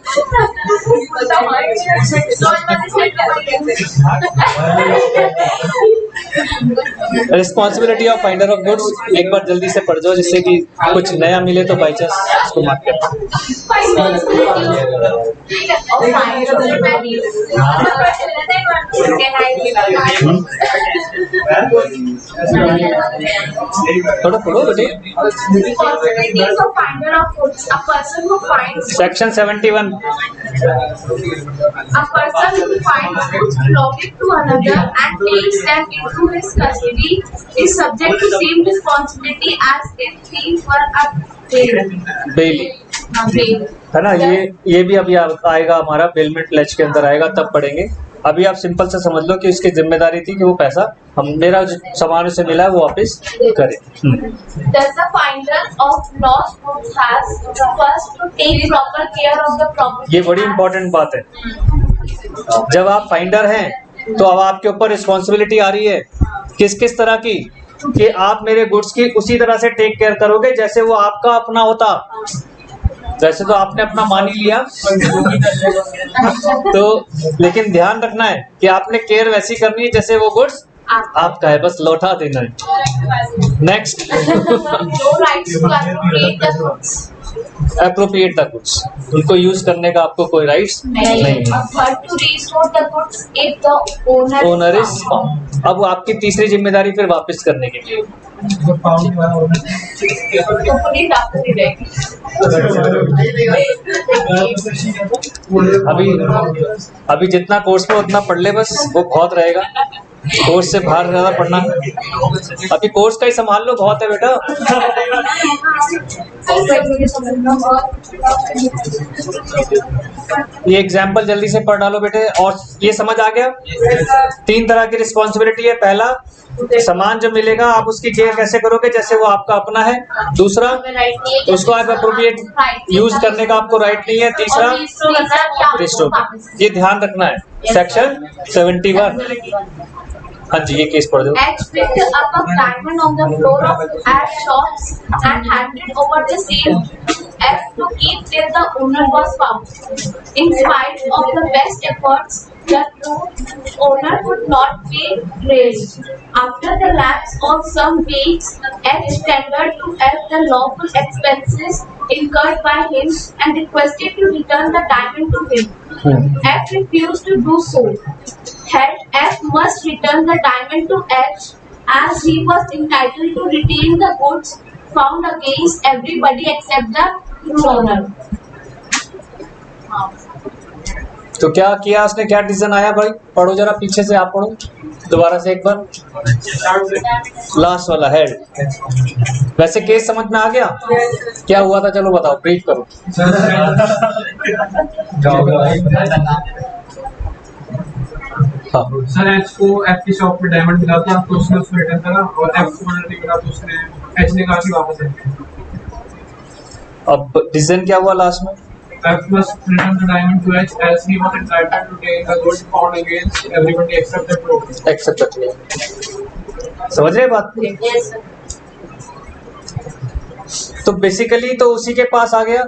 Responsibility of finder of goods, एक बार जल्दी से पढ़ जाओ जिससे कि कुछ नया मिले तो बाई चांस उसको मार्क कर। थोड़ा पढ़ो बेटे। Responsibilities of finder of goods. A person who finds section 71। a person who finds goods belonging to another and takes them into his custody is subject to same responsibility as if he were a bailee, bail. है ना? ये भी अभी आएगा हमारा bailment pledge के अंदर आएगा, तब पढ़ेंगे। अभी आप सिंपल से समझ लो कि उसकी जिम्मेदारी थी कि वो पैसा मेरा जो सामान उसे मिला है वो वापस करे। Does the finder of lost goods has first to take proper care of the property? ये बड़ी इंपॉर्टेंट बात है। जब आप फाइंडर हैं तो अब आपके ऊपर रिस्पॉन्सिबिलिटी आ रही है किस किस तरह की, कि आप मेरे गुड्स की उसी तरह से टेक केयर करोगे जैसे वो आपका अपना होता। वैसे तो आपने अपना मान ही लिया तो, लेकिन ध्यान रखना है कि आपने केयर वैसी करनी है जैसे वो गुड्स आपका है, बस लौटा देना है। Next, No rights to appropriate the goods. Appropriate the goods, उनको यूज करने का आपको कोई राइट्स नहीं है। But to restore the goods if the owner owner is, अब आपकी तीसरी जिम्मेदारी फिर वापस करने की। तो पुलिस आपको दे देगी। अभी जितना कोर्स में उतना पढ़ ले, बस वो बहुत रहेगा। कोर्स से बाहर ज्यादा पढ़ना, अभी कोर्स का ही संभाल लो, बहुत है बेटा। ये एग्जाम्पल जल्दी से पढ़ डालो बेटे। और ये समझ आ गया? 3 तरह की रिस्पॉन्सिबिलिटी है। पहला, सामान जो मिलेगा आप उसकी केयर कैसे करोगे जैसे वो आपका अपना है। दूसरा, उसको आप अप्रोप्रिएट यूज करने का आपको राइट नहीं है। तीसरा, रिस्टोर, ये ध्यान रखना है। सेक्शन 71। हाँ जी, ये केस पढ़ दो। H picked up a diamond on the floor of H shops and handed over the same F to keep till the owner was found. In spite of the best efforts, the true owner could not be traced. After the lapse of some weeks, H tendered to F the lawful expenses incurred by him and requested to return the diamond to him. F refused to do so. F must return the diamond to H as he was entitled to retain the goods found against everybody except the true owner. तो क्या किया उसने, क्या decision आया भाई? पढ़ो जरा पीछे से, आप पढ़ो दोबारा से एक बार, लास्ट वाला हेड। वैसे केस समझ में आ गया क्या हुआ था? चलो बताओ, ब्रीफ करो। हाँ। सर एच को एफ की शॉप पे डायमंड मिला था तो उसने उसको रिटर्न करा, और एफ को नहीं मिला तो उसने एच ने कहा कि वापस है। अब डिसीजन क्या हुआ लास्ट में? F must return the diamond to H as he was entitled to take the goods found against everybody except the true. Accept कर, समझ रहे बात? तो बेसिकली तो उसी के पास आ गया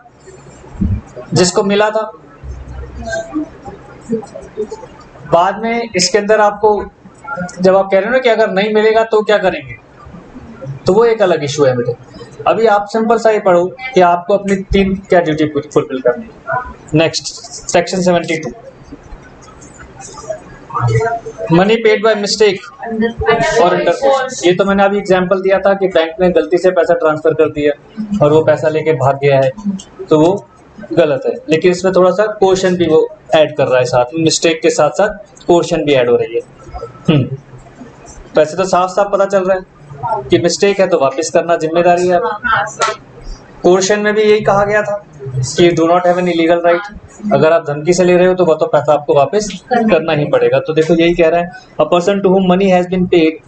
जिसको मिला था। बाद में इसके अंदर आपको जब आप कह रहे हो ना कि अगर नहीं मिलेगा तो क्या करेंगे, तो वो एक अलग इशू है बेटे। अभी आप सिंपल सा ही पढ़ो कि आपको अपनी 3 क्या ड्यूटी फुलफिल करनी है। Next, section 72। Money paid by mistake or under course, ये तो मैंने अभी एग्जांपल दिया था कि बैंक ने गलती से पैसा ट्रांसफर कर दिया और वो पैसा लेके भाग गया है, तो वो गलत है। लेकिन इसमें थोड़ा सा क्वेश्चन भी वो ऐड कर रहा है साथ में, मिस्टेक के साथ साथ क्वेश्चन भी ऐड हो रही है। वैसे तो साफ साफ पता चल रहा है कि मिस्टेक है तो वापस करना जिम्मेदारी है। क्वेश्चन में भी यही कहा गया था कि do not have an illegal right, अगर आप धमकी से ले रहे हो तो वो तो पैसा आपको वापस करना ही पड़ेगा। तो देखो यही कह रहा है, a person to whom money has been paid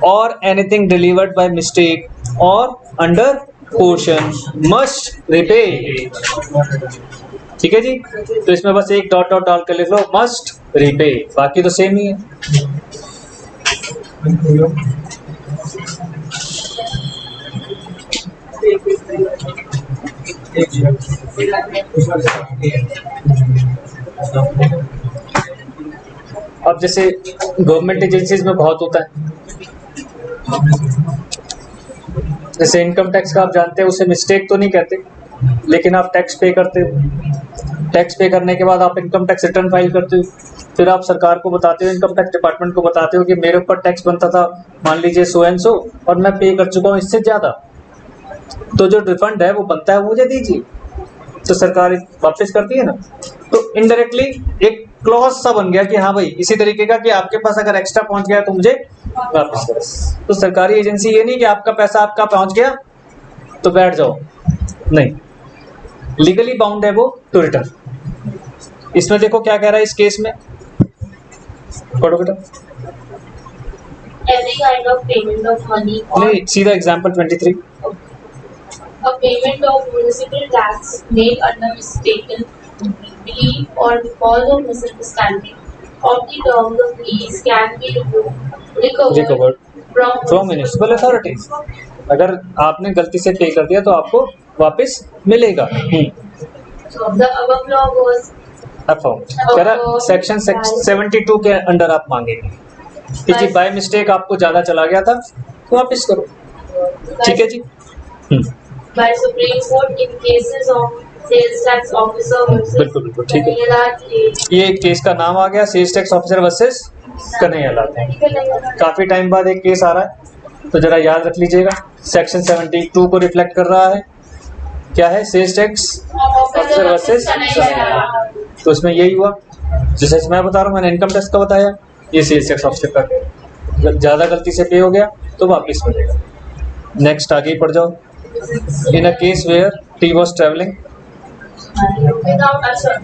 or anything delivered by mistake or under coercion must repay. ठीक है जी, तो इसमें बस एक डॉट डॉट डाल कर लिख लो मस्ट रिपे, बाकी तो सेम ही है। अब जैसे गवर्नमेंट एजेंसीज में बहुत होता है, जैसे इनकम टैक्स का आप जानते हैं, उसे मिस्टेक तो नहीं कहते, लेकिन आप टैक्स पे करते हो। टैक्स पे करने के बाद आप इनकम टैक्स रिटर्न फाइल करते हो, फिर आप सरकार को बताते हो, इनकम टैक्स डिपार्टमेंट को बताते हो कि मेरे ऊपर टैक्स बनता था मान लीजिए 100 एंड 100 और मैं पे कर चुका हूँ इससे ज्यादा, तो जो रिफंड है वो बनता है वो मुझे दीजिए, तो सरकार वापस करती है ना। तो इनडायरेक्टली एक क्लॉज सा बन गया कि हाँ भाई इसी तरीके का कि आपके पास अगर एक्स्ट्रा पहुंच गया तो मुझे वापस करो। तो सरकारी एजेंसी ये नहीं कि आपका पैसा आपका पहुंच गया तो बैठ जाओ, नहीं, लीगली बाउंड है वो टू रिटर्न। इसमें देखो क्या कह रहा है इस केस में, पढ़ो बेटा। Any kind of payment of money or नहीं, सीधा example 23। a payment of municipal tax made under mistaken belief or because of misunderstanding of the terms of lease can be recovered from municipal authorities. अगर आपने गलती से पे कर दिया तो आपको वापस मिलेगा। The above law was कह रहा सेक्शन 72 के अंडर आप मांगेंगे कि जी बाय मिस्टेक आपको ज्यादा चला गया था तो वापस करो। ठीक है जी। by Supreme Court in cases of sales tax officer versus बिल्कुल बिल्कुल ठीक है। Kanaiyalaal ये केस का नाम आ गया, sales tax officer versus Kanhaiyalal. काफी टाइम बाद एक केस आ रहा है तो जरा याद रख लीजिएगा, सेक्शन 72 को रिफ्लेक्ट कर रहा है। क्या है? Sales tax officer versus Kanhaiyalal. तो इसमें यही हुआ, जैसे मैं बता रहा हूँ, मैंने इनकम टैक्स का बताया, ये सेल्स टैक्स ऑफिसर का ज्यादा गलती से पे हो गया तो वापिस मिलेगा। नेक्स्ट आगे ही पढ़ जाओ। In a case where T was travelling without answer.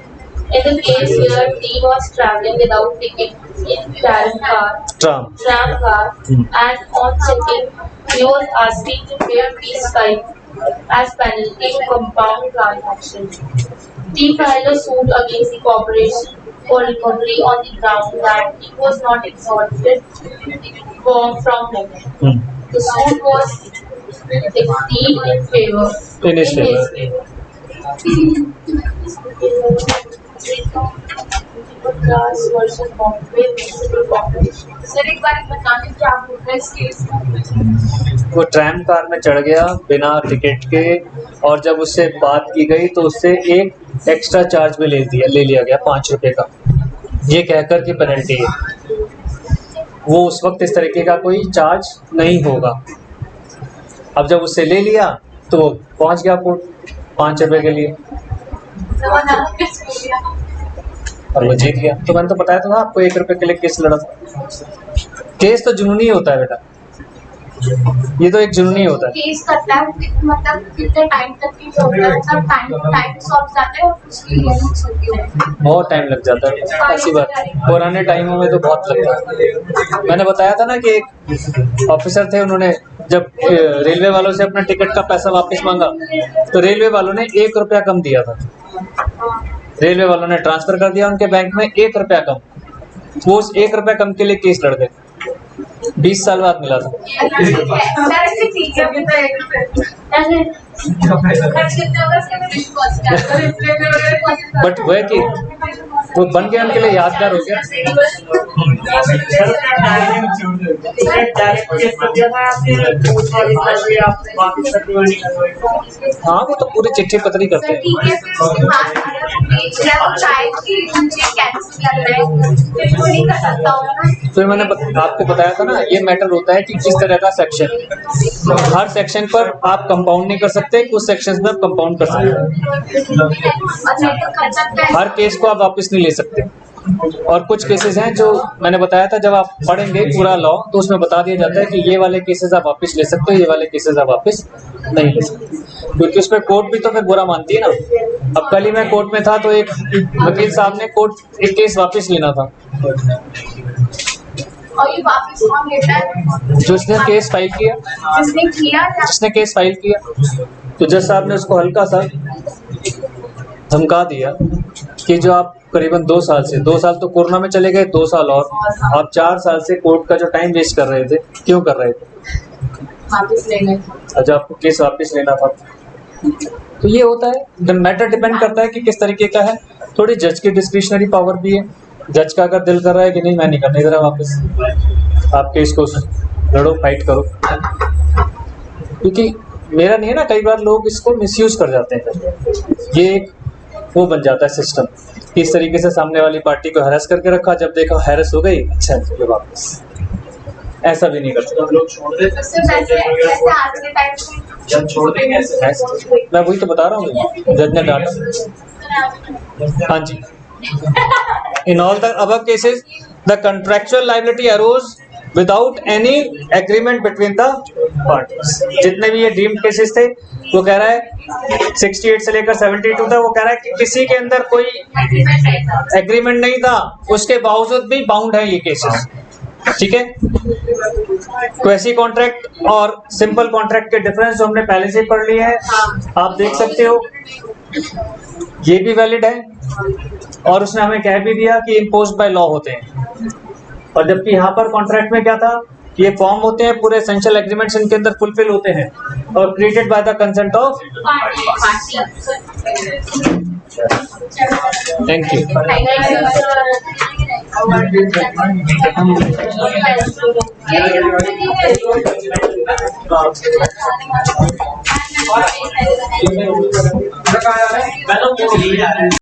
In the case where T was traveling without ticket in tram car, and on checking, he was asking to pay P5 as penalty to compound transaction. T filed a suit against the corporation for recovery on the ground that it was not exhausted from him. The suit was decreed in his favor. Sir एक बार बताने क्या होगा इस case में? वो tram car में चढ़ गया बिना टिकट के, और जब उससे बात की गई तो उससे एक एक्स्ट्रा चार्ज भी ले लिया गया 5 रुपए का, ये कहकर कि पेनल्टी है। वो उस वक्त इस तरीके का कोई चार्ज नहीं होगा। अब जब उससे ले लिया तो वो पहुंच गया कोर्ट 5 रुपए के लिए और वो जीत गया। तो मैंने तो बताया था आपको 1 रुपए के लिए केस लड़ा था। केस तो जुनूनी होता है बेटा, ये तो एक जुनूनी होता है। केस करता है मतलब कितने टाइम तक केस होता है, मतलब टाइम सॉल्व जाता है और उसकी हियरिंग्स होती है, बहुत टाइम लग जाता है। ऐसी बात, पुराने टाइमों में तो बहुत लगता है। मैंने बताया था ना कि एक ऑफिसर थे, उन्होंने जब रेलवे वालों से अपना टिकट का पैसा वापस मांगा तो रेलवे वालों ने 1 रुपया कम दिया था। रेलवे वालों ने ट्रांसफर कर दिया उनके बैंक में 1 रुपया कम, वो उस 1 रुपया कम के लिए केस लड़ गए, 20 साल बाद मिला था। बट वो है कि वो बन गया उनके लिए यादगार हो गया। हाँ वो तो पूरी चिट्ठी पत्री करते हैं। जब शायद कि मुझे कैंसिल करना है तो नहीं कर सकता हूँ ना। तो मैंने आपको बताया था ना, ये मैटर होता है कि किस तरह का सेक्शन, हर सेक्शन पर आप कंपाउंड नहीं कर सकते, कुछ सेक्शंस में आप कंपाउंड कर सकते हैं। हर केस को आप वापस नहीं ले सकते, और कुछ केसेस हैं जो मैंने बताया था, जब आप पढ़ेंगे पूरा लॉ तो उसमें बता दिया जाता है कि ये वाले केसेस आप वापस ले सकते हो, ये वाले केसेस आप वापस नहीं ले सकते, क्योंकि उसमें कोर्ट भी तो फिर बुरा मानती है ना। अब कल ही मैं कोर्ट में था तो एक वकील साहब ने एक केस वापस लेना था, और ये वापस कौन लेता है? जिसने केस फाइल किया, जिसने केस फाइल किया, तो जज साहब ने उसको हल्का सा धमका दिया कि जो आप करीबन 2 साल से, 2 साल तो कोरोना में चले गए, 2 साल और आप 4 साल से कोर्ट का जो टाइम वेस्ट कर रहे थे, क्यों कर रहे थे? वापस लेने। अच्छा, आपको केस वापस लेना था। तो ये होता है, मैटर डिपेंड करता है कि किस तरीके का है। थोड़ी जज की डिस्क्रिशनरी पावर भी है, जज का अगर दिल कर रहा है कि नहीं मैं नहीं करने दे रहा वापस, आप केस को लड़ो, फाइट करो। क्योंकि मेरा नहीं है ना, कई बार लोग इसको मिसयूज कर जाते हैं, ये एक वो बन जाता है सिस्टम, इस तरीके से सामने वाली पार्टी को हैरेस करके रखा, जब देखा हैरेस हो गई, अच्छा चलो वापस। ऐसा भी नहीं कर सकते लोग छोड़ देते जब छोड़ देंगे ऐसे। मैं वही तो बता रहा हूँ, जज ने डांटा। हाँ जी, in all the above cases the contractual liability arose without any agreement between the parties. जितने भी ये डीम्ड केसेस थे, वो कह रहा है 68 से लेकर 72 तक, वो कह रहा है कि किसी के अंदर कोई एग्रीमेंट नहीं था, उसके बावजूद भी बाउंड है ये केसेस। ठीक है, क्वेसी कॉन्ट्रैक्ट और सिंपल कॉन्ट्रैक्ट के डिफरेंस जो हमने पहले से पढ़ लिए हैं, आप देख सकते हो, ये भी वैलिड है, और उसने हमें कह भी दिया कि इम्पोज्ड बाय लॉ होते हैं। और जबकि यहाँ पर कॉन्ट्रैक्ट में क्या था, ये फॉर्म होते हैं, पूरे एसेंशियल एग्रीमेंट्स इनके अंदर फुलफिल होते हैं और created by the consent of. Thank you.